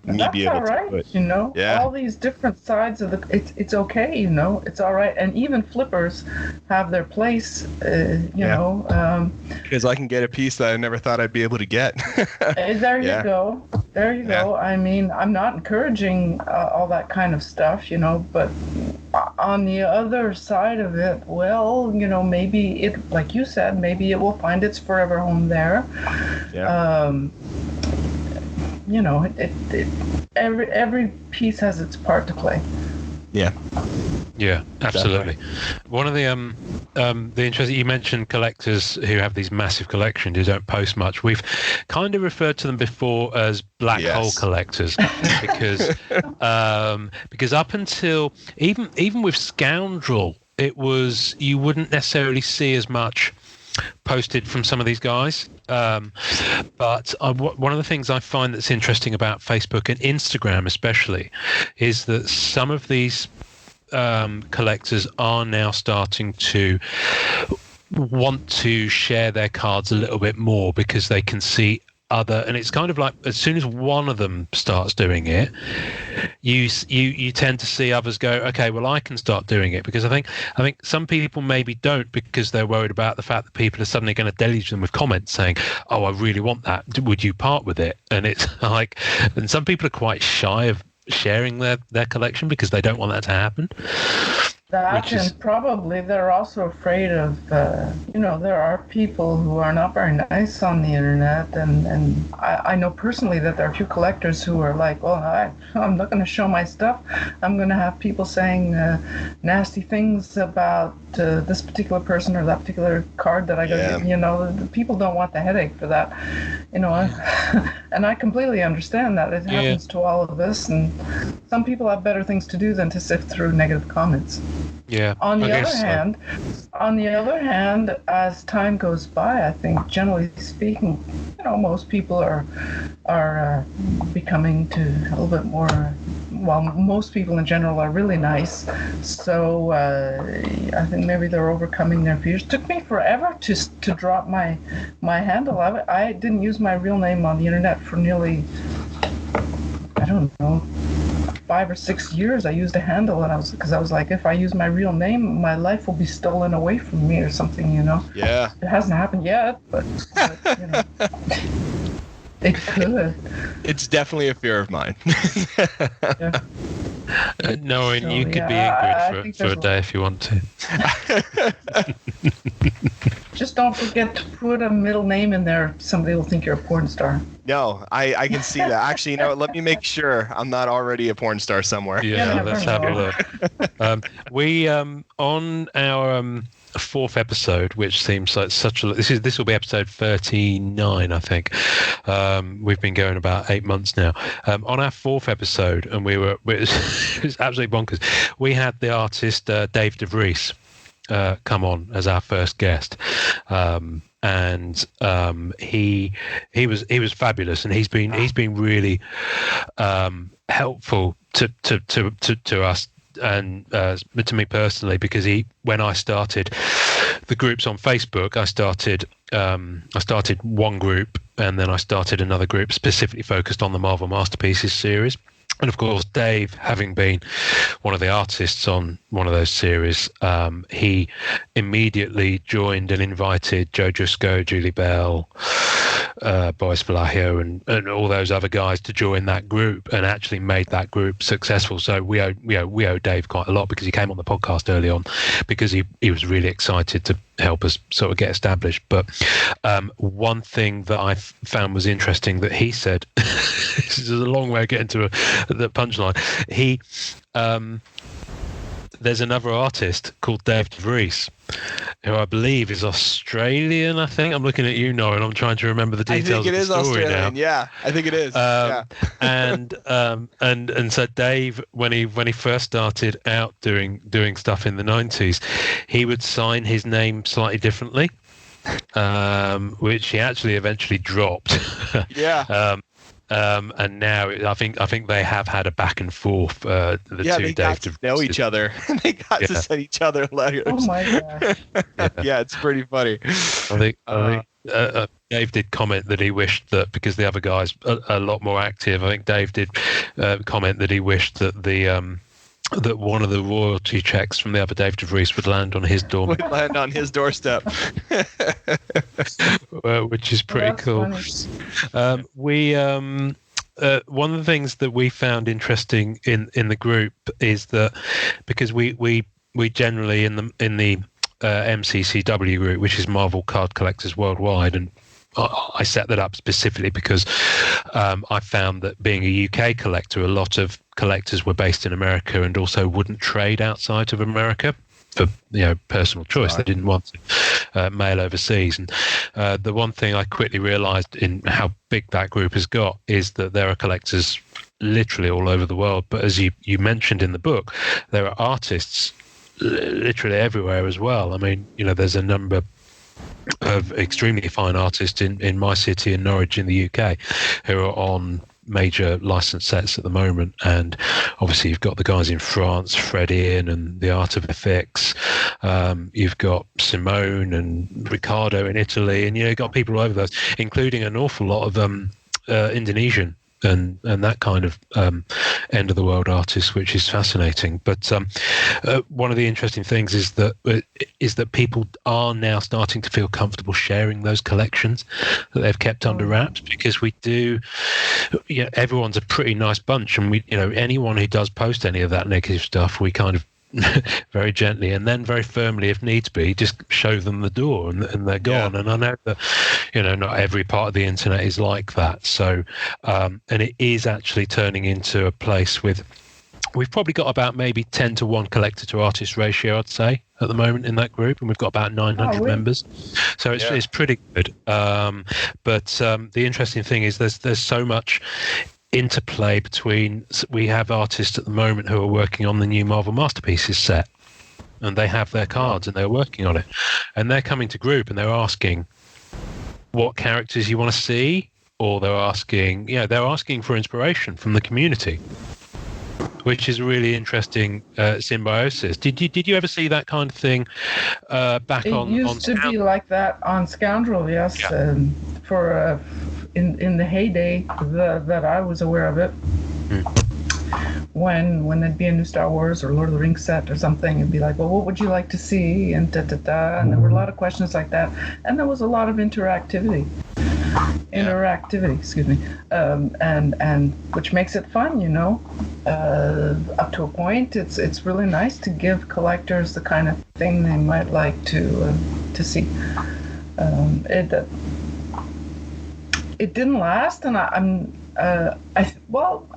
That's all right, Yeah. all these different sides of it's okay, it's all right. And even flippers have their place, because I can get a piece that I never thought I'd be able to get. There you go. I mean, I'm not encouraging all that kind of stuff, but on the other side of it, well, maybe it, like you said, maybe it will find its forever home there. Every piece has its part to play. Yeah, absolutely. One of the interesting, you mentioned collectors who have these massive collections who don't post much. We've kind of referred to them before as black hole collectors because up until even with Scoundrel, you wouldn't necessarily see as much posted from some of these guys, but one of the things I find that's interesting about Facebook and Instagram especially is that some of these collectors are now starting to want to share their cards a little bit more, because they can see and it's kind of like, as soon as one of them starts doing it, you tend to see others go, okay, well, I can start doing it, because I think some people maybe don't, because they're worried about the fact that people are suddenly going to deluge them with comments saying, oh, I really want that, would you part with it? And it's like, and some people are quite shy of sharing their collection because they don't want that to happen. And probably they're also afraid of, there are people who are not very nice on the internet, and I know personally that there are a few collectors who are like, well, I'm not going to show my stuff. I'm going to have people saying nasty things about this particular person or that particular card that I got. The people don't want the headache for that, and I completely understand that. It happens to all of us, and some people have better things to do than to sift through negative comments. Yeah. On the other hand, as time goes by, I think generally speaking, most people are becoming to a little bit more. Well, most people in general are really nice, so I think maybe they're overcoming their fears. It took me forever to drop my handle. I didn't use my real name on the internet for nearly, I don't know, 5 or 6 years. I used a handle, and I was like, if I use my real name, my life will be stolen away from me or something, Yeah. It hasn't happened yet, but it could. It's definitely a fear of mine. Yeah. Knowing you could be Ingrid for a day if you want to. Just don't forget to put a middle name in there. Somebody will think you're a porn star. No, I can see that. Actually, let me make sure I'm not already a porn star somewhere. Yeah, let's have a look. We on our fourth episode, which seems like such a this will be episode 39, I think. We've been going about 8 months now. On our fourth episode, and it was absolutely bonkers. We had the artist Dave DeVries come on as our first guest, and he was fabulous, and he's been really helpful to us and to me personally, because when I started the groups on Facebook, I started one group, and then I started another group specifically focused on the Marvel Masterpieces series. And of course, Dave, having been one of the artists on one of those series, he immediately joined and invited Joe Driscoll, Julie Bell, Boris Vallejo, and all those other guys to join that group, and actually made that group successful. So we owe Dave quite a lot, because he came on the podcast early on because he was really excited to help us sort of get established. But one thing that I found was interesting that he said, this is a long way of getting to the punchline. There's another artist called Dave DeVries, who I believe is Australian. I think I'm looking at you, Noah, and I'm trying to remember the details. I think it is Australian. Now. Yeah, I think it is. And so Dave, when he first started out doing stuff in the 90s, he would sign his name slightly differently, which he actually eventually dropped. Yeah. And now I think they have had a back and forth. They got to know each other. They got to send each other letters. Oh my gosh! Yeah, it's pretty funny. I think Dave did comment that he wished that, because the other guy's a lot more active. I think Dave did comment that he wished that that one of the royalty checks from the other Dave DeVries would land on his door. Doorstep. Which is pretty cool. One of the things that we found interesting in the group is that, because we generally in the MCCW group, which is Marvel Card Collectors Worldwide, and I set that up specifically because I found that, being a UK collector, a lot of collectors were based in America and also wouldn't trade outside of America for personal choice. Right. They didn't want to mail overseas. And the one thing I quickly realised in how big that group has got is that there are collectors literally all over the world. But as you mentioned in the book, there are artists literally everywhere as well. I mean, there's a number of extremely fine artists in my city, in Norwich, in the UK, who are on major licensed sets at the moment. And obviously you've got the guys in France, Fred Ian and the Art of FX. You've got Simone and Riccardo in Italy, and you've got people all over those, including an awful lot of Indonesian and that kind of end of the world artists, which is fascinating. But one of the interesting things is that people are now starting to feel comfortable sharing those collections that they've kept under wraps, because we do. Everyone's a pretty nice bunch, and we, anyone who does post any of that negative stuff, we kind of very gently and then very firmly, if needs be, just show them the door, and they're gone. Yeah. And I know that not every part of the internet is like that. So and it is actually turning into a place we've probably got about maybe 10 to 1 collector to artist ratio, I'd say, at the moment in that group, and we've got about 900 members. So it's pretty good. But the interesting thing is there's so much interplay between. We have artists at the moment who are working on the new Marvel Masterpieces set, and they have their cards and they're working on it, and they're coming to group and they're asking what characters you want to see, or they're asking for inspiration from the community, which is a really interesting symbiosis. Did you ever see that kind of thing back on? It used to be like that on Scoundrel, yes. Yeah. For in the heyday that I was aware of it, when there'd be a new Star Wars or Lord of the Rings set or something, it'd be like, well, what would you like to see? And and there were a lot of questions like that, and there was a lot of interactivity, excuse me, and which makes it fun, up to a point. It's really nice to give collectors the kind of thing they might like to see. It didn't last, and I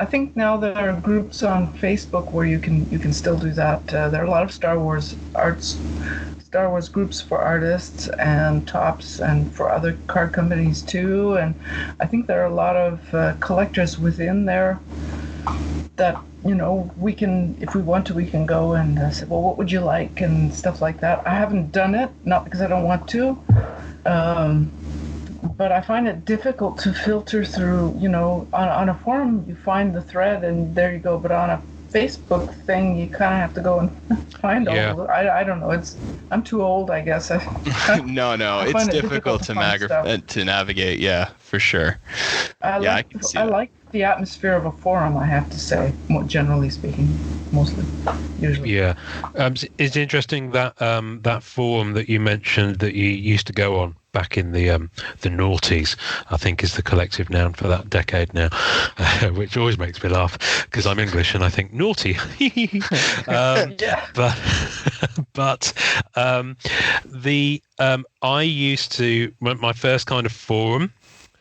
think now there are groups on Facebook where you can still do that. There are a lot of Star Wars groups for artists and tops, and for other card companies too. And I think there are a lot of collectors within there that we can, if we want to, we can go and say, well, what would you like, and stuff like that. I haven't done it, not because I don't want to. But I find it difficult to filter through, on a forum you find the thread and there you go, but on a Facebook thing, you kind of have to go and find all of it. I don't know. I'm too old, I guess. No, I it's find it difficult to find stuff. to navigate. Yeah, for sure. I like the atmosphere of a forum, I have to say, more generally speaking, usually. Yeah. It's interesting that that forum that you mentioned that you used to go on back in the noughties, I think is the collective noun for that decade now, which always makes me laugh because I'm English and I think naughty. Yeah. But I used to, my first kind of forum,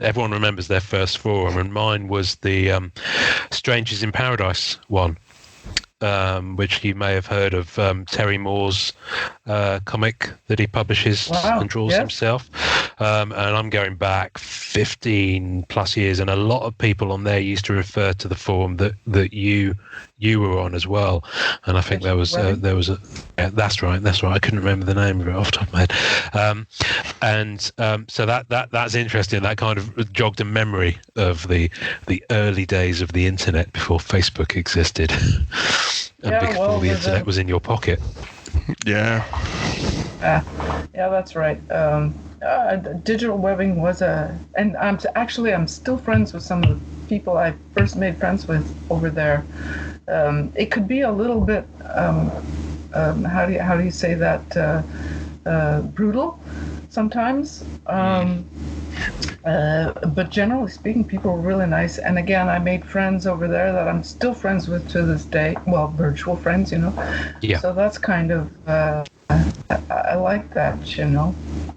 everyone remembers their first forum, and mine was the Strangers in Paradise one. Which you may have heard of, Terry Moore's comic that he publishes and draws himself. And I'm going back 15 plus years, and a lot of people on there used to refer to the forum that you were on as well. And I think there was a that's right. I couldn't remember the name of it off the top of my head. So that's interesting. That kind of jogged a memory of the early days of the internet before Facebook existed. And before the internet was in your pocket. Yeah. Yeah, that's right. Digital webbing was and I'm still friends with some of the people I first made friends with over there. It could be a little bit, how do you say that, brutal sometimes. But generally speaking, people were really nice. And again, I made friends over there that I'm still friends with to this day. Well, virtual friends, Yeah. So that's kind of, I like that,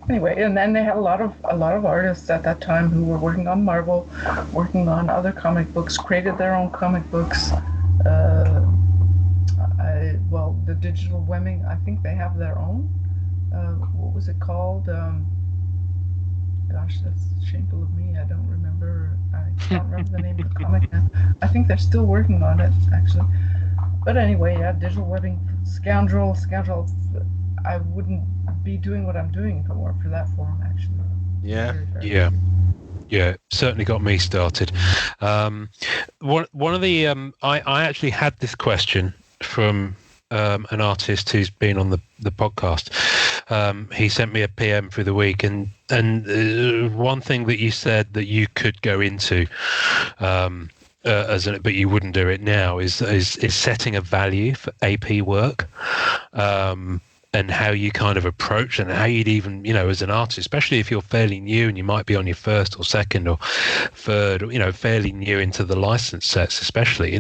Anyway, and then they had a lot of artists at that time who were working on Marvel, working on other comic books, created their own comic books. The digital webbing, I think they have their own. What was it called? Gosh, that's shameful of me. I don't remember. I can't remember the name of the comic now. I think they're still working on it, actually. But anyway, yeah, digital webbing, scoundrel. I wouldn't be doing what I'm doing if it weren't for that forum, actually. Yeah. Yeah. Yeah, certainly got me started. One of the I actually had this question from an artist who's been on the podcast. He sent me a PM through the week, and one thing that you said that you could go into but you wouldn't do it now is setting a value for AP work. And how you kind of approach and how you'd even, as an artist, especially if you're fairly new and you might be on your first or second or third, or, fairly new into the license sets, especially,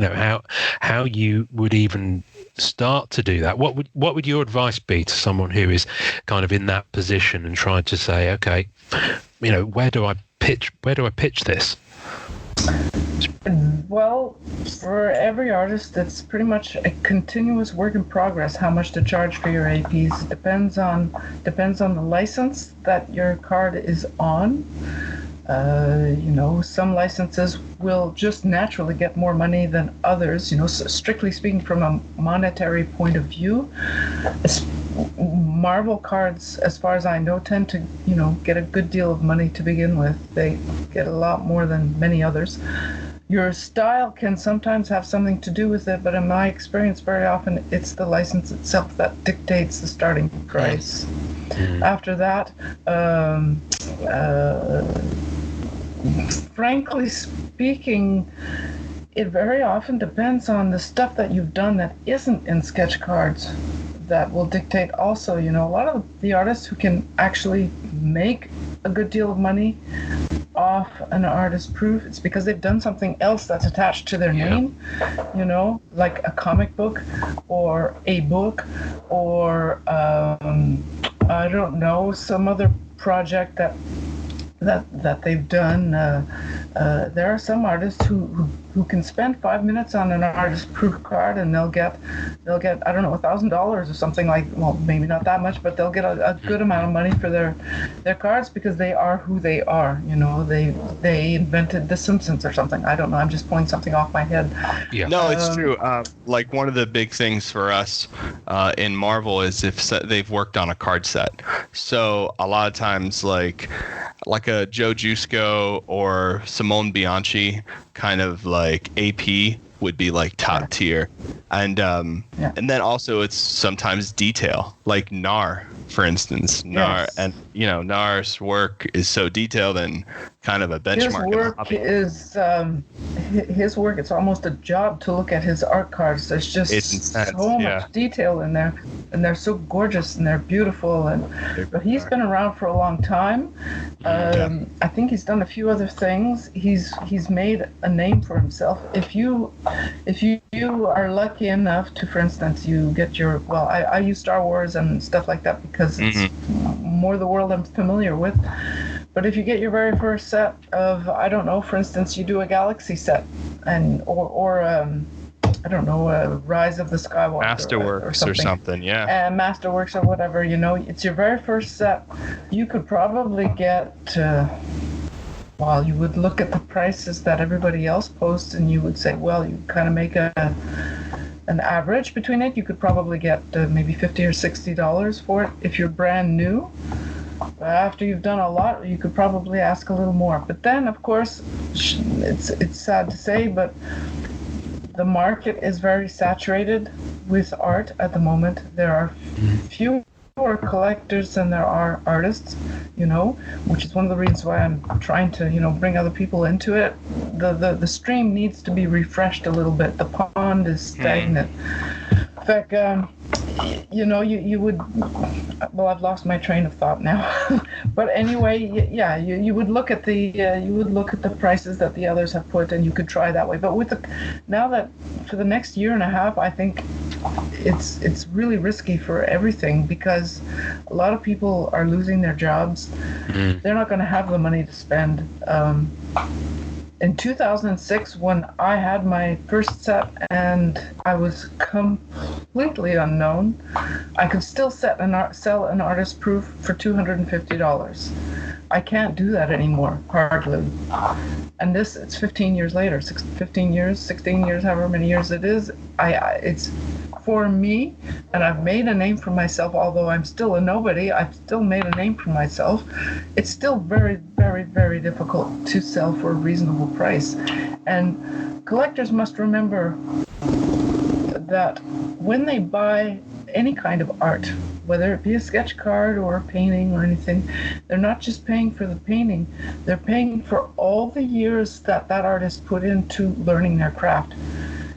how you would even start to do that. What would your advice be to someone who is kind of in that position and trying to say, okay, where do I pitch this? Well, for every artist, it's pretty much a continuous work in progress. How much to charge for your APs depends on the license that your card is on. Some licenses will just naturally get more money than others. Strictly speaking, from a monetary point of view, Marvel cards, as far as I know, tend to get a good deal of money to begin with. They get a lot more than many others. Your style can sometimes have something to do with it, but in my experience, very often it's the license itself that dictates the starting price. Mm. After that, frankly speaking, it very often depends on the stuff that you've done that isn't in sketch cards that will dictate also. A lot of the artists who can actually make a good deal of money off an artist proof, it's because they've done something else that's attached to their name, like a comic book or a book or I don't know, some other project that they've done. There are some artists who can spend 5 minutes on an artist proof card and they'll get I don't know, $1,000 or something, like, well, maybe not that much, but they'll get a good amount of money for their cards because they are who they are. They invented The Simpsons or something. I don't know. I'm just pulling something off my head. Yeah. No, it's true. Like one of the big things for us in Marvel is if they've worked on a card set. So a lot of times, like a Joe Jusko or Simone Bianchi kind of like AP would be like top tier. And then also it's sometimes detail, like Nar, for instance. Nar, Yes. and Nar's work is so detailed and kind of a benchmark. His work, it's almost a job to look at his art cards. There's just so much detail in there, and they're so gorgeous and they're beautiful. But he's been around for a long time. I think he's done a few other things. He's made a name for himself. If you are lucky enough to, for instance, you get your, I use Star Wars and stuff like that because it's more the world I'm familiar with. But if you get your very first set of, I don't know, for instance, you do a Galaxy set, or I don't know, Rise of the Skywalker, Masterworks or something, yeah. Masterworks or whatever, it's your very first set. You could probably get, you would look at the prices that everybody else posts, and you would say, well, you kind of make an average between it. You could probably get maybe $50 or $60 for it if you're brand new. After you've done a lot, you could probably ask a little more. But then, of course, it's sad to say, but the market is very saturated with art at the moment. There are fewer collectors than there are artists, which is one of the reasons why I'm trying to, bring other people into it. The stream needs to be refreshed a little bit. The pond is stagnant. In fact, you would, I've lost my train of thought now. But anyway, you would look at the prices that the others have put, and you could try that way. But now that for the next year and a half, I think it's really risky for everything, because a lot of people are losing their jobs. They're not going to have the money to spend. In 2006, when I had my first set and I was completely unknown, I could still sell an artist proof for $250. I can't do that anymore, hardly. And it's 15 years later, 16 years, however many years it is. It's for me, and I've made a name for myself. Although I'm still a nobody, I've still made a name for myself. It's still very, very, very difficult to sell for a reasonable price. And collectors must remember that when they buy any kind of art, whether it be a sketch card or a painting or anything, they're not just paying for the painting, they're paying for all the years that artist put into learning their craft.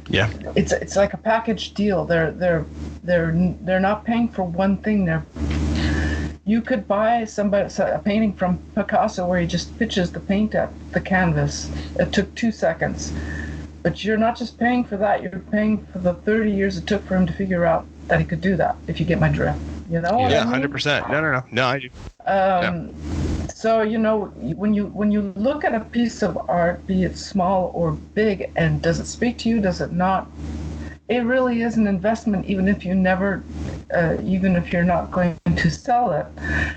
Yeah, it's like a package deal. They're not paying for one thing. You could buy a painting from Picasso where he just pitches the paint at the canvas. It took 2 seconds. But you're not just paying for that, you're paying for the 30 years it took for him to figure out that he could do that, if you get my drift. You know what I mean? 100%. No, I do. So, when you look at a piece of art, be it small or big, and does it speak to you, does it not? It really is an investment, even if you're not going to sell it.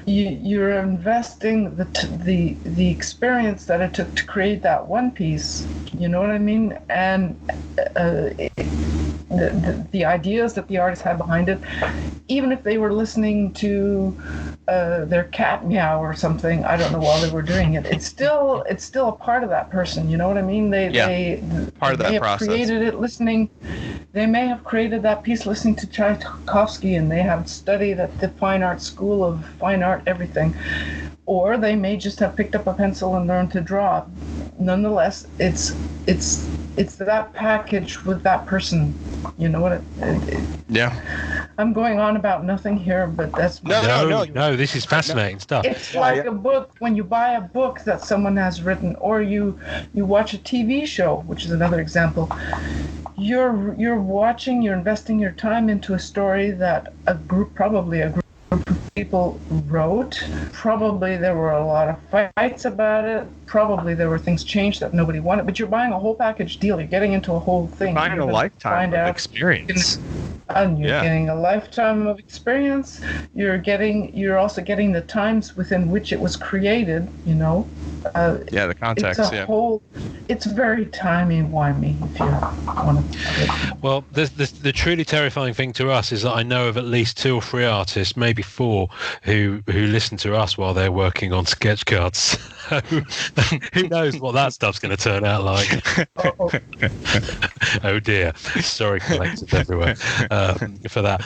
You're investing the experience that it took to create that one piece. You know what I mean? And the ideas that the artist had behind it, even if they were listening to their cat meow or something, I don't know, while they were doing it, it's still a part of that person. You know what I mean? They part of that process. Created it listening. They may have created that piece listening to Tchaikovsky, and they have studied at the Fine Art School of Fine Art, everything. Or they may just have picked up a pencil and learned to draw. Nonetheless, it's that package with that person. You know what? Yeah. I'm going on about nothing here, but that's no. This is fascinating stuff. It's like a book. When you buy a book that someone has written, or you watch a TV show, which is another example. You're watching. You're investing your time into a story that probably a group of people wrote. Probably there were a lot of fights about it. Probably there were things changed that nobody wanted. But you're buying a whole package deal. You're getting into a whole thing. Buying a lifetime of experience. And you're getting a lifetime of experience. You're also getting the times within which it was created. The context. It's very timey-wimey, if you want to. Well, the truly terrifying thing to us is that I know of at least 2 or 3 artists, maybe 4, who listen to us while they're working on sketch cards. Who knows what that stuff's going to turn out like? Oh dear. Sorry, collectors everywhere for that.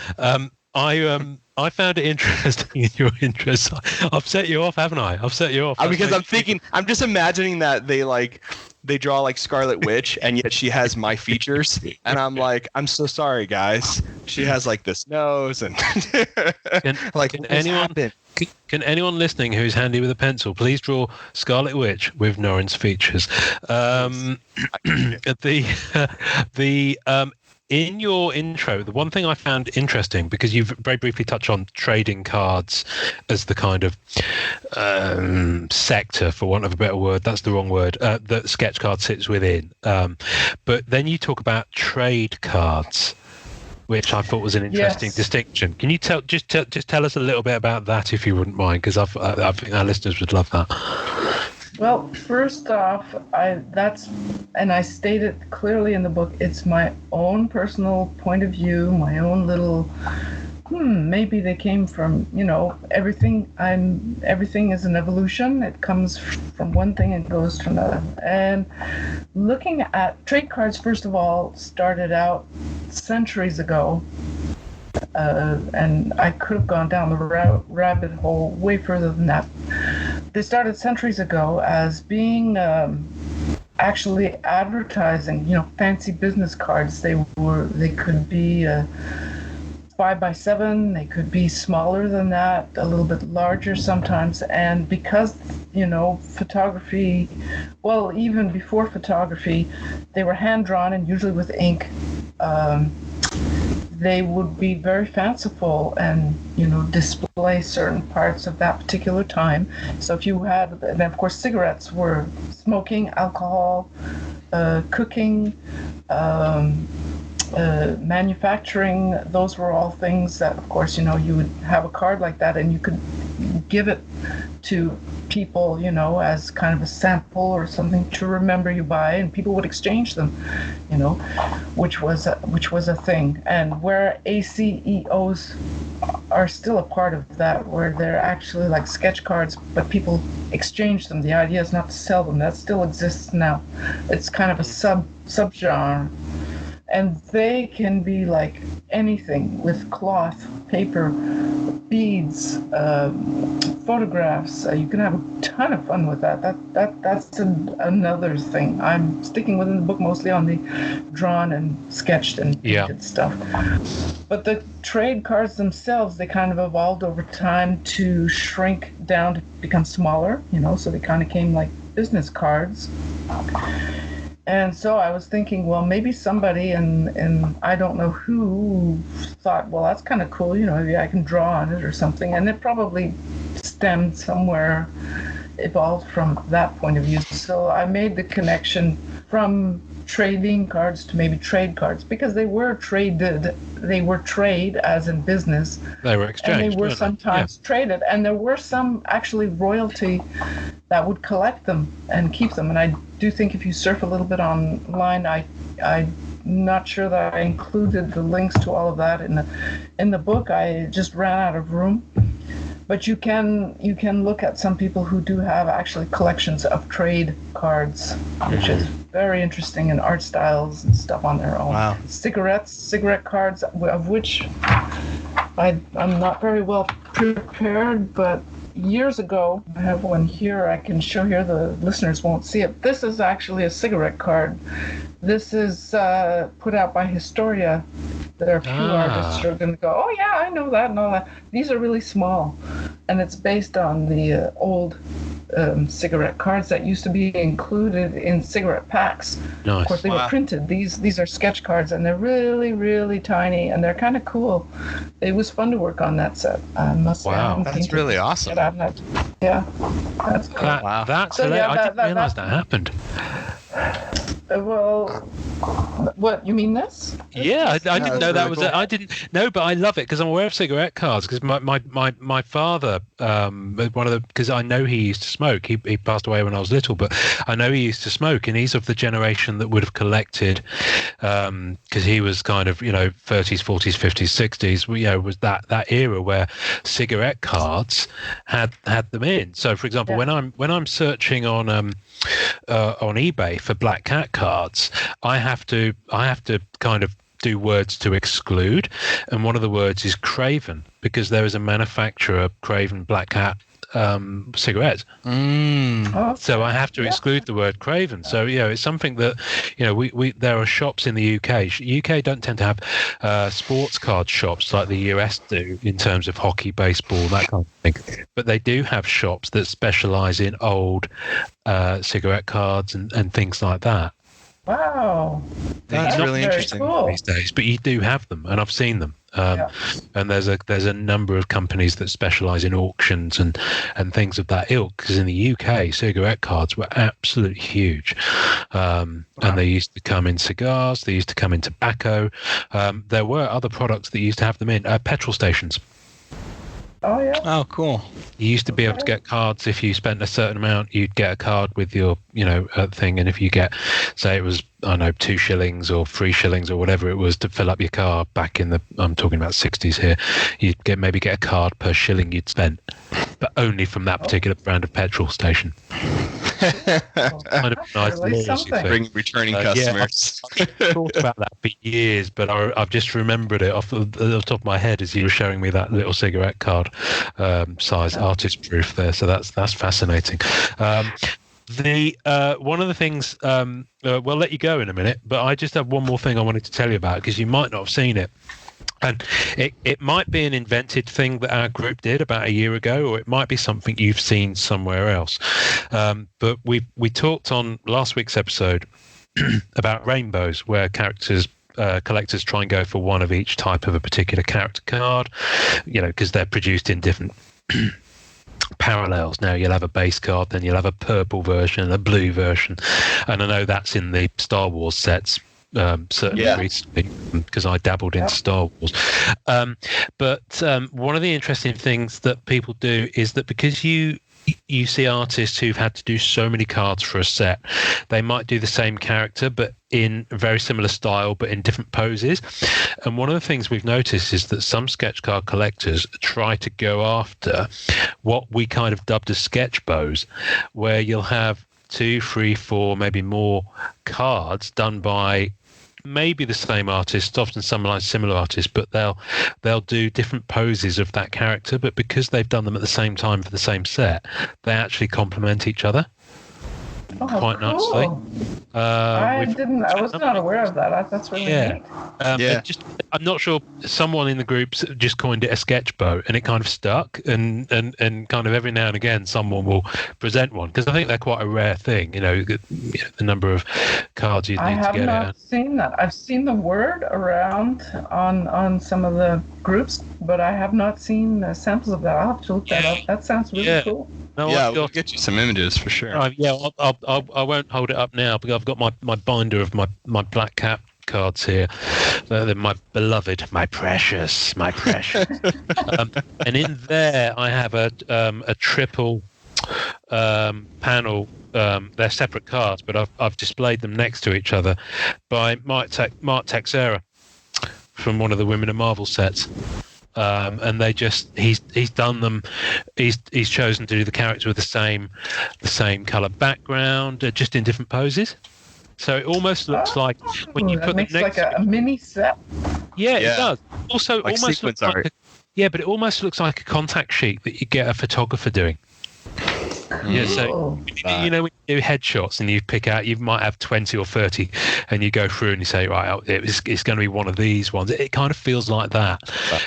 I found it interesting in your interest. I've set you off, haven't I? I've set you off. Because I'm just imagining that they draw like Scarlet Witch, and yet she has my features, and I'm like, I'm so sorry, guys. She has like this nose, and Can anyone listening who's handy with a pencil please draw Scarlet Witch with Norrin's features? In your intro, the one thing I found interesting, because you've very briefly touched on trading cards as the kind of sector, for want of a better word, that's the wrong word, that sketch card sits within. But then you talk about trade cards, which I thought was an interesting distinction. Can you just tell us a little bit about that, if you wouldn't mind? Because I think our listeners would love that. Well, first off, I state it clearly in the book, it's my own personal point of view, my own little, maybe they came from, everything is an evolution. It comes from one thing and goes to another. And looking at trade cards, first of all, started out centuries ago. And I could have gone down the rabbit hole way further than that. They started centuries ago as being actually advertising, fancy business cards. They could be 5x7. They could be smaller than that, a little bit larger sometimes. And because photography, well, even before photography, they were hand drawn and usually with ink. They would be very fanciful and, display certain parts of that particular time. So if you had, and of course cigarettes were smoking, alcohol, cooking, manufacturing, those were all things that, of course, you would have a card like that and you could give it to people, as kind of a sample or something to remember you by, and people would exchange them, which was a thing. And where ACEOs are still a part of that, where they're actually like sketch cards, but people exchange them. The idea is not to sell them. That still exists now. It's kind of a subgenre. And they can be like anything, with cloth, paper, beads, photographs. You can have a ton of fun with that. That's another thing. I'm sticking within the book mostly on the drawn and sketched and painted stuff. But the trade cards themselves, they kind of evolved over time to shrink down to become smaller, so they kind of came like business cards. And so I was thinking, well, maybe somebody, and I don't know who, thought, well, that's kind of cool, maybe I can draw on it or something. And it probably stemmed somewhere, evolved from that point of view. So I made the connection from trading cards to maybe trade cards, because they were traded. They were trade as in business. They were exchanged. And they were sometimes traded. And there were some actually royalty that would collect them and keep them. And I do think if you surf a little bit online, I'm not sure that I included the links to all of that in the book. I just ran out of room. But you can look at some people who do have actually collections of trade cards, which is very interesting, and art styles and stuff on their own. Wow. Cigarette cards, of which I'm not very well prepared, but years ago, I have one here I can show here, the listeners won't see it. This is actually a cigarette card. This is put out by Historia. There are a few artists who are going to go, oh yeah, I know that and all that. These are really small, and it's based on the old cigarette cards that used to be included in cigarette packs. Nice. Of course, they were printed. These are sketch cards, and they're really, really tiny, and they're kind of cool. It was fun to work on that set. I must say. Wow, that's really awesome. Yeah, that's cool. That's hilarious. I didn't realize that happened. Well, what you mean this? Yeah, I didn't know that really was. cool. I didn't know, but I love it because I'm aware of cigarette cards. Because my father, because I know he used to smoke. He passed away when I was little, but I know he used to smoke, and he's of the generation that would have collected, because he was kind of 30s, 40s, 50s, 60s. Was that era where cigarette cards had them in. So, for example, when I'm searching on eBay for Black Cat cards, I have to kind of do words to exclude, and one of the words is Craven, because there is a manufacturer, Craven Black Cat cigarettes. So I have to exclude the word Craven. So it's something that we there are shops in the UK don't tend to have sports card shops like the US do in terms of hockey, baseball, that kind of thing, but they do have shops that specialize in old cigarette cards and things like that. Wow, That's really interesting. Cool. These days, but you do have them, and I've seen them. And there's a number of companies that specialize in auctions and things of that ilk, because in the UK cigarette cards were absolutely huge, and they used to come in cigars, they used to come in tobacco. There were other products that used to have them in petrol stations. Oh yeah. Oh, cool. You used to be able to get cards if you spent a certain amount. You'd get a card with your, thing, and if you get, say, it was 2 shillings or 3 shillings or whatever it was to fill up your car back in the, I'm talking about 60s here. You'd maybe get a card per shilling you'd spent, but only from that particular brand of petrol station. Kind of nice Really loyalty thing. Bring returning customers. I've thought about that for years, but I've just remembered it off the top of my head as you were showing me that little cigarette card size artist proof there. So that's fascinating. One of the things, we'll let you go in a minute, but I just have one more thing I wanted to tell you about, because you might not have seen it. And it might be an invented thing that our group did about a year ago, or it might be something you've seen somewhere else. But we talked on last week's episode about rainbows, where collectors try and go for one of each type of a particular character card, because they're produced in different parallels. Now you'll have a base card, then you'll have a purple version, a blue version, and I know that's in the Star Wars sets. Certainly recently, because I dabbled in Star Wars. But one of the interesting things that people do is that because you see artists who've had to do so many cards for a set, they might do the same character but in a very similar style but in different poses. And one of the things we've noticed is that some sketch card collectors try to go after what we kind of dubbed as sketch bows, where you'll have 2, 3, 4, maybe more cards done by maybe the same artist, often some similar artists, but they'll do different poses of that character, but because they've done them at the same time for the same set, they actually complement each other quite nicely. I was not aware of that. That's really neat. I'm not sure. Someone in the group just coined it a sketch bow, and it kind of stuck. And kind of every now and again, someone will present one, because I think they're quite a rare thing. The number of cards you'd need to get it. I have not seen that. I've seen the word around on some of the groups, but I have not seen samples of that. I'll have to look that up. That sounds really cool. No, we'll get you some images for sure. I won't hold it up now, because I've got my binder of my Black Cat cards here. They're my beloved, my precious. And in there I have a triple panel. They're separate cards, but I've displayed them next to each other by Mark Texera from one of the Women of Marvel sets. And he's done them. He's chosen to do the character with the same color background, just in different poses. So it almost looks like when you put them next like a mini set. Yeah, it does. Also, like almost sequence looks art. but it almost looks like a contact sheet that you get a photographer doing. Yeah, so when you do headshots and you pick out, you might have 20 or 30, and you go through and you say, right, it's going to be one of these ones. It kind of feels like that,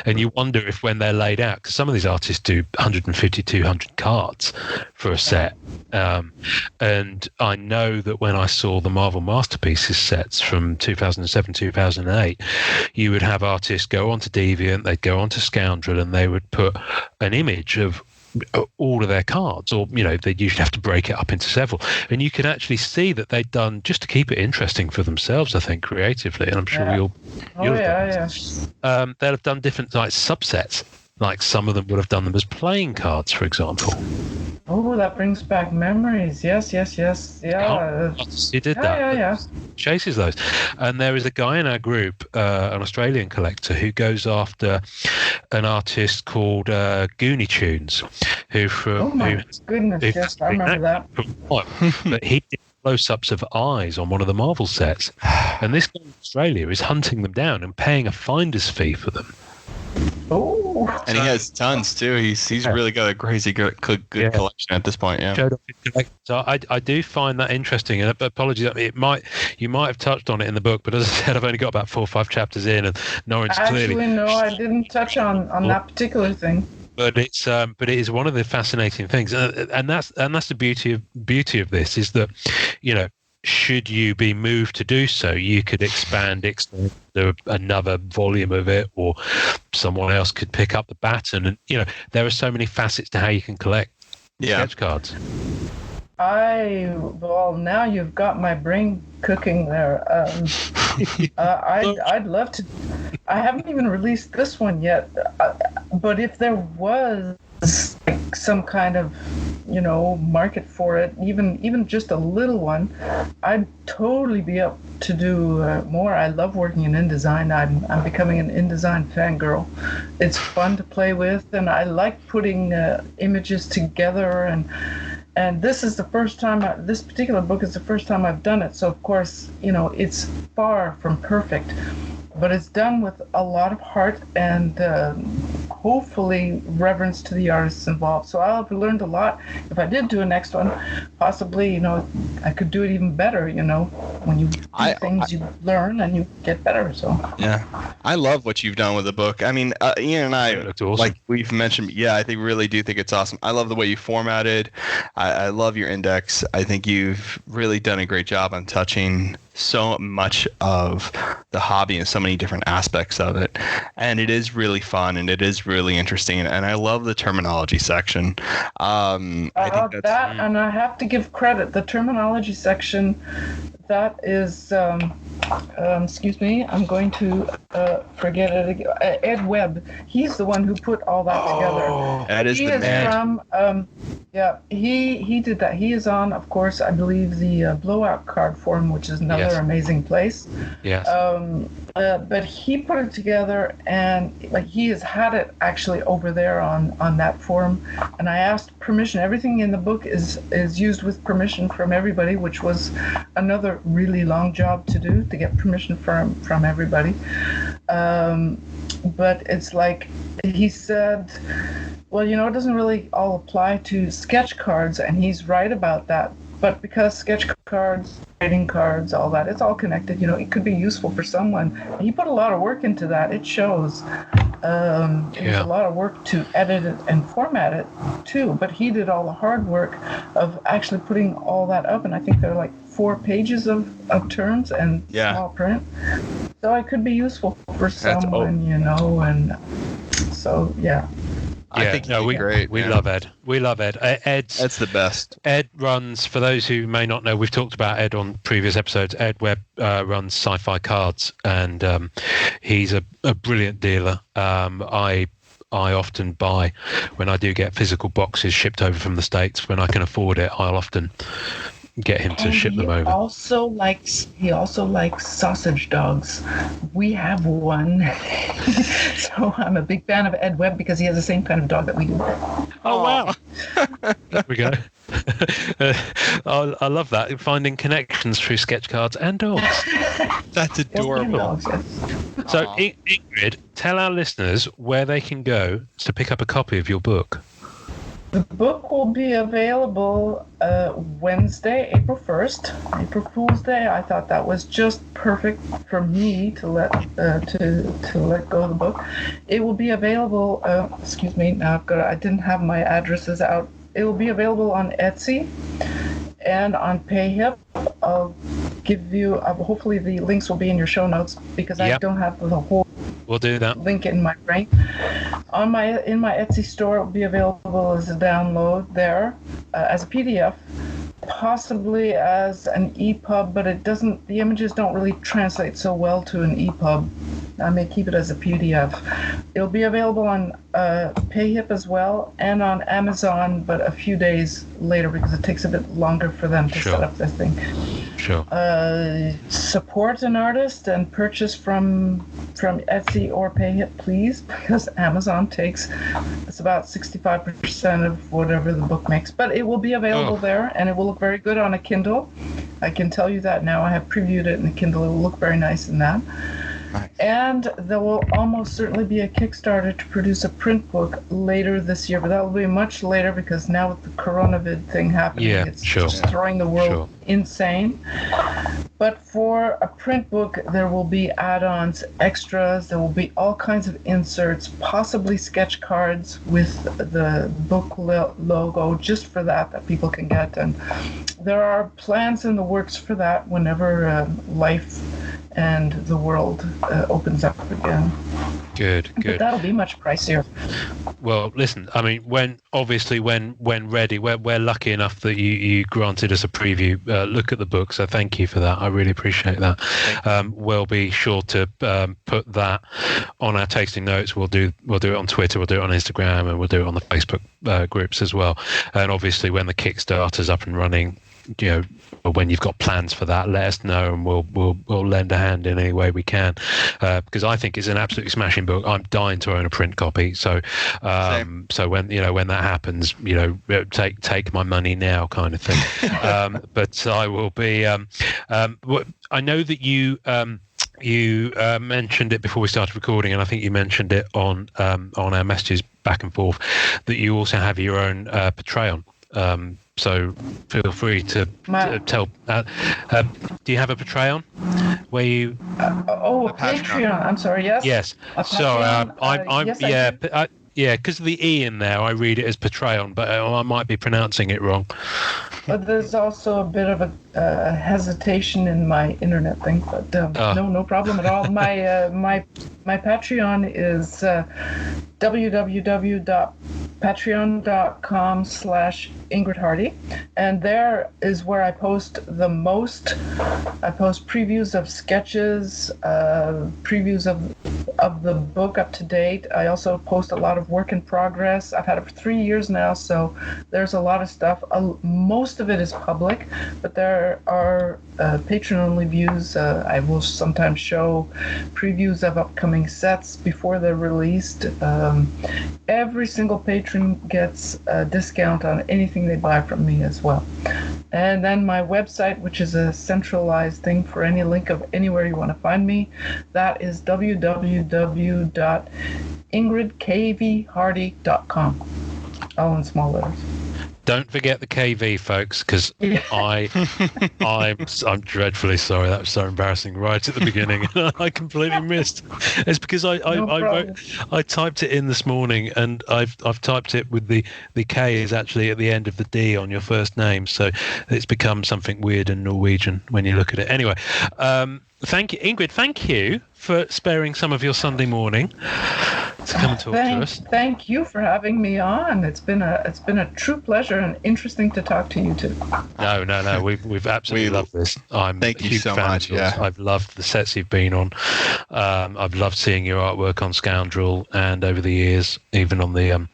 and you wonder if when they're laid out, because some of these artists do 150, 200 cards for a set, and I know that when I saw the Marvel Masterpieces sets from 2007, 2008, you would have artists go onto Deviant, they'd go onto Scoundrel, and they would put an image of all of their cards, or they usually have to break it up into several, and you can actually see that they've done, just to keep it interesting for themselves, I think, creatively, and I'm sure you'll they'll have done different like subsets, like some of them would have done them as playing cards, for example. Oh, that brings back memories. Yes. Yeah. He did that. Yeah. Chases those. And there is a guy in our group, an Australian collector, who goes after an artist called Goonie Tunes, oh my goodness, yes, I remember that. But he did close-ups of eyes on one of the Marvel sets. And this guy in Australia is hunting them down and paying a finder's fee for them. Oh. And he has tons too. He's really got a crazy good collection at this point. Yeah. So I do find that interesting. And apologies, you might have touched on it in the book, but as I said, I've only got about 4 or 5 chapters in, and Norrin's clearly. Actually, no, I didn't touch on that particular thing. But it is one of the fascinating things, and that's the beauty of this, is that, should you be moved to do so, you could extend to another volume of it, or someone else could pick up the baton. And there are so many facets to how you can collect sketch cards. Well, now you've got my brain cooking there. I'd love to. I haven't even released this one yet, but if there was like some kind of market for it, even just a little one, I'd totally be up to do more. I love working in InDesign. I'm becoming an InDesign fangirl. It's fun to play with, and I like putting images together, and this is the first time this particular book is the first time I've done it. So of course, it's far from perfect, but it's done with a lot of heart and hopefully reverence to the artists involved. So I'll have learned a lot. If I did do a next one, possibly, I could do it even better. When you do things, you learn and you get better. So yeah, I love what you've done with the book. I mean, Ian and I, awesome. Like we've mentioned, I think really do think it's awesome. I love the way you formatted. I love your index. I think you've really done a great job on touching so much of the hobby and so many different aspects of it, and it is really fun and it is really interesting, and I love the terminology section. I think that's and I have to give credit, the terminology section, that is excuse me, I'm going to forget it again. Ed Webb, he's the one who put all that together. That is the man. He did that. He is on, of course, I believe, the Blowout Card Forum, which is another amazing place. Yes. But he put it together, and he has had it actually over there on that forum. And I asked permission. Everything in the book is used with permission from everybody, which was another really long job to do, to get permission from everybody. But it's like he said, well, it doesn't really all apply to sketch cards, and he's right about that. But because sketch cards, trading cards, all that, it's all connected. It could be useful for someone. He put a lot of work into that. It shows. It was a lot of work to edit it and format it too. But he did all the hard work of actually putting all that up. And I think there are like 4 pages of terms and small print. So it could be useful for someone, and so I think great. We love Ed. We love Ed. Ed's the best. Ed runs, for those who may not know, we've talked about Ed on previous episodes. Ed Webb runs Sci-Fi Cards, and he's a brilliant dealer. I often buy, when I do get physical boxes shipped over from the States, when I can afford it, I'll often get him to ship them over. He also likes sausage dogs. We have one. So I'm a big fan of Ed Webb because he has the same kind of dog that we do. Oh, wow. There we go. I love that, finding connections through sketch cards and dogs. That's adorable. Dogs, yes. So Ingrid, tell our listeners where they can go to pick up a copy of your book. The book will be available Wednesday, April 1st, April Fool's Day. I thought that was just perfect for me to let go of the book. It will be available. Excuse me. Now I didn't have my addresses out. It will be available on Etsy and on PayHip. I'll give you. Hopefully, the links will be in your show notes because I don't have the whole. We'll do that. Link in my brain. in my Etsy store, it will be available as a download there, as a PDF, possibly as an EPUB, but the images don't really translate so well to an EPUB. I may keep it as a PDF. It'll be available on PayHip as well and on Amazon, but a few days later because it takes a bit longer for them to set up their thing. Sure. Support an artist and purchase from Etsy or PayHip, please, because Amazon it's about 65% of whatever the book makes. But it will be available there, and it will look very good on a Kindle. I can tell you that now. I have previewed it in the Kindle. It will look very nice in that. Nice. And there will almost certainly be a Kickstarter to produce a print book later this year, but that will be much later because now with the coronavirus thing happening, it's just throwing the world insane. But for a print book, there will be add-ons, extras, there will be all kinds of inserts, possibly sketch cards with the book logo just for that people can get. And there are plans in the works for that whenever life and the world opens up again. Good. But that'll be much pricier. Well, listen, I mean, when ready, we're lucky enough that you granted us a preview look at the book, so thank you for that. I really appreciate that. We'll be sure to put that on our tasting notes. We'll do it on Twitter, we'll do it on Instagram, and we'll do it on the Facebook groups as well. And obviously, when the Kickstarter's up and running, when you've got plans for that, let us know, and we'll lend a hand in any way we can, because I think it's an absolutely smashing book. I'm dying to own a print copy, so when that happens, take my money now, kind of thing. But I will be. I know that you mentioned it before we started recording, and I think you mentioned it on our messages back and forth, that you also have your own Patreon. So feel free to tell. Do you have a Patreon? Where you? Patreon. I'm sorry. Yes. Yes. So because of the E in there, I read it as Patreon, but I might be pronouncing it wrong. But there's also a bit of a hesitation in my internet thing, but no problem at all. My Patreon is www.patreon.com/Ingrid Hardy, and there is where I post the most. I post previews of sketches, previews of the book up to date. I also post a lot of work in progress. I've had it for 3 years now, so there's a lot of stuff. Most of it is public, but there are patron-only views. I will sometimes show previews of upcoming sets before they're released. Every single patron gets a discount on anything they buy from me as well. And then my website, which is a centralized thing for any link of anywhere you want to find me, that is www.ingridkvhardy.com. All in small letters. Don't forget the KV, folks, because I'm dreadfully sorry. That was so embarrassing right at the beginning. I completely missed. It's because I typed it in this morning, and I've typed it with the K is actually at the end of the D on your first name, so it's become something weird and Norwegian when you look at it. Anyway, thank you, Ingrid. Thank you for sparing some of your Sunday morning to come and talk to us. Thank you for having me on. It's been a true pleasure and interesting to talk to you too. No. We've absolutely loved this. Thank you so much. Yeah, I've loved the sets you've been on. I've loved seeing your artwork on Scoundrel, and over the years, even on the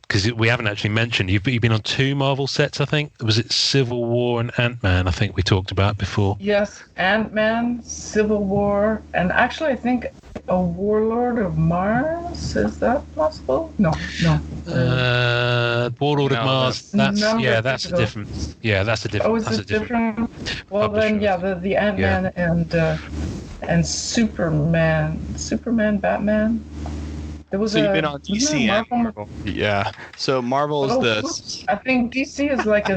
because we haven't actually mentioned you've been on 2 Marvel sets. I think was it Civil War and Ant-Man. I think we talked about before. Yes, Ant-Man, Civil War, and actually I think a Warlord of Mars. Is that possible? No. Warlord of Mars. That's a different. Oh, is it different? Well, then, the Ant-Man and Superman, Batman. So you've been on DC and Marvel. Yeah. So Marvel is I think DC is like a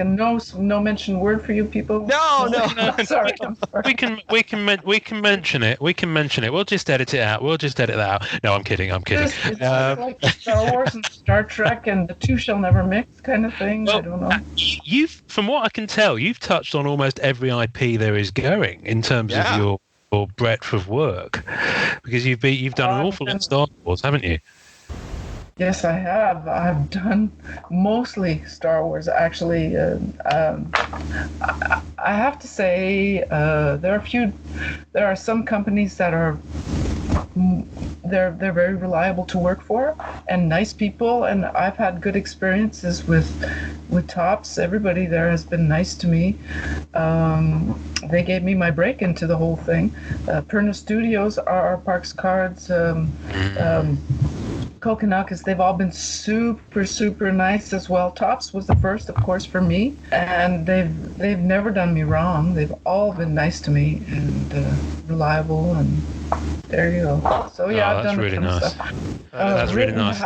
no mention word for you people. No. Sorry. We can mention it. We'll just edit it out. We'll just edit that out. No, I'm kidding. It's like Star Wars and Star Trek, and the two shall never mix kind of thing. Well, I don't know. From what I can tell, you've touched on almost every IP there is going in terms of your your breadth of work, because you've done an awful lot of Star Wars, haven't you? Yes, I have. I've done mostly Star Wars, actually. I have to say, there are some companies that are, they're very reliable to work for and nice people, and I've had good experiences with Topps. Everybody there has been nice to me. They gave me my break into the whole thing. Perna Studios, RR Parks Cards, Kokonakas, they've all been super, super nice as well. Topps was the first, of course, for me, and they've never done me wrong. They've all been nice to me and reliable, and there you go. So yeah, I've done really nice. Stuff. That's really nice.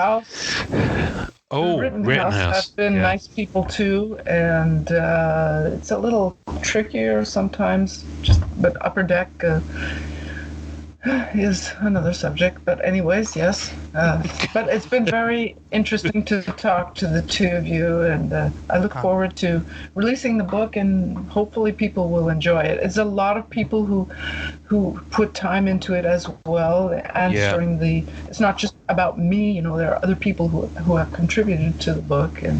Rittenhouse have been nice people too, and it's a little trickier sometimes. But Upper Deck is another subject, but anyways, yes. But it's been very interesting to talk to the two of you, and I look forward to releasing the book, and hopefully people will enjoy it. It's a lot of people who put time into it as well, answering it's not just about me, there are other people who have contributed to the book and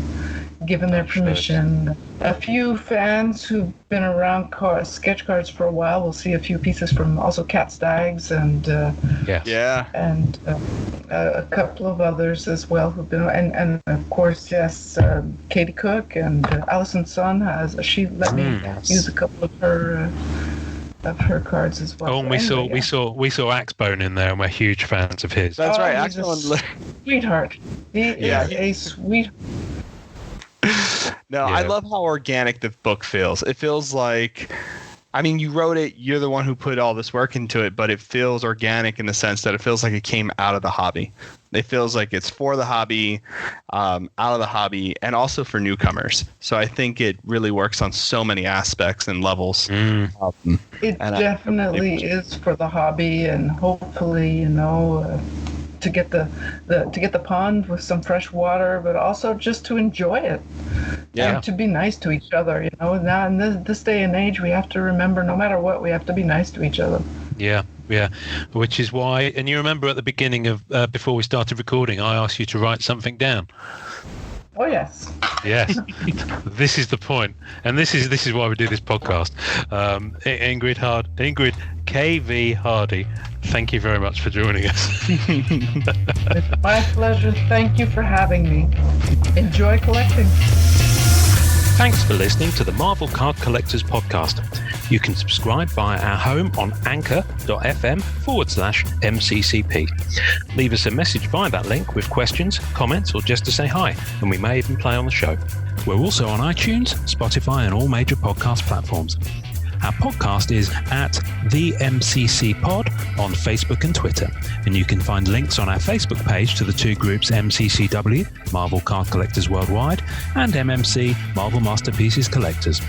given their permission. A few fans who've been around sketch cards for a while will see a few pieces from also Cat Staggs and and a couple of others as well who've been, and of course, yes, Katie Cook and Alison Sun she let me use a couple of her cards as well. Oh, and we saw Axbone in there, and we're huge fans of his. That's right, Axbone, sweetheart. He is a sweetheart. No, I love how organic the book feels. It feels like, you wrote it, you're the one who put all this work into it, but it feels organic in the sense that it feels like it came out of the hobby. It feels like it's for the hobby, out of the hobby, and also for newcomers. So I think it really works on so many aspects and levels. It definitely is for the hobby, and hopefully, to get the pond with some fresh water, but also just to enjoy it. And to be nice to each other. Now in this day and age, we have to remember, no matter what, we have to be nice to each other. Yeah. Which is why, and you remember at the beginning of before we started recording, I asked you to write something down. Oh yes. Yes. This is the point, and this is why we do this podcast. Ingrid KV Hardy, thank you very much for joining us. It's my pleasure. Thank you for having me. Enjoy collecting. Thanks for listening to the Marvel Card Collectors Podcast. You can subscribe via our home on anchor.fm/MCCP. Leave us a message via that link with questions, comments, or just to say hi, and we may even play on the show. We're also on iTunes, Spotify, and all major podcast platforms. Our podcast is at the MCC Pod on Facebook and Twitter, and you can find links on our Facebook page to the two groups MCCW, Marvel Card Collectors Worldwide, and MMC, Marvel Masterpieces Collectors.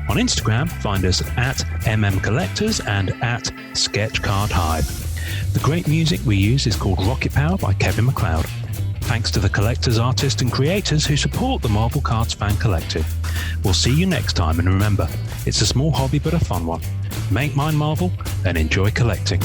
On Instagram, find us at MM Collectors and at Sketch Card Hive. The great music we use is called Rocket Power by Kevin MacLeod. Thanks to the collectors, artists, and creators who support the Marvel Cards Fan Collective. We'll see you next time, and remember, it's a small hobby but a fun one. Make mine Marvel and enjoy collecting.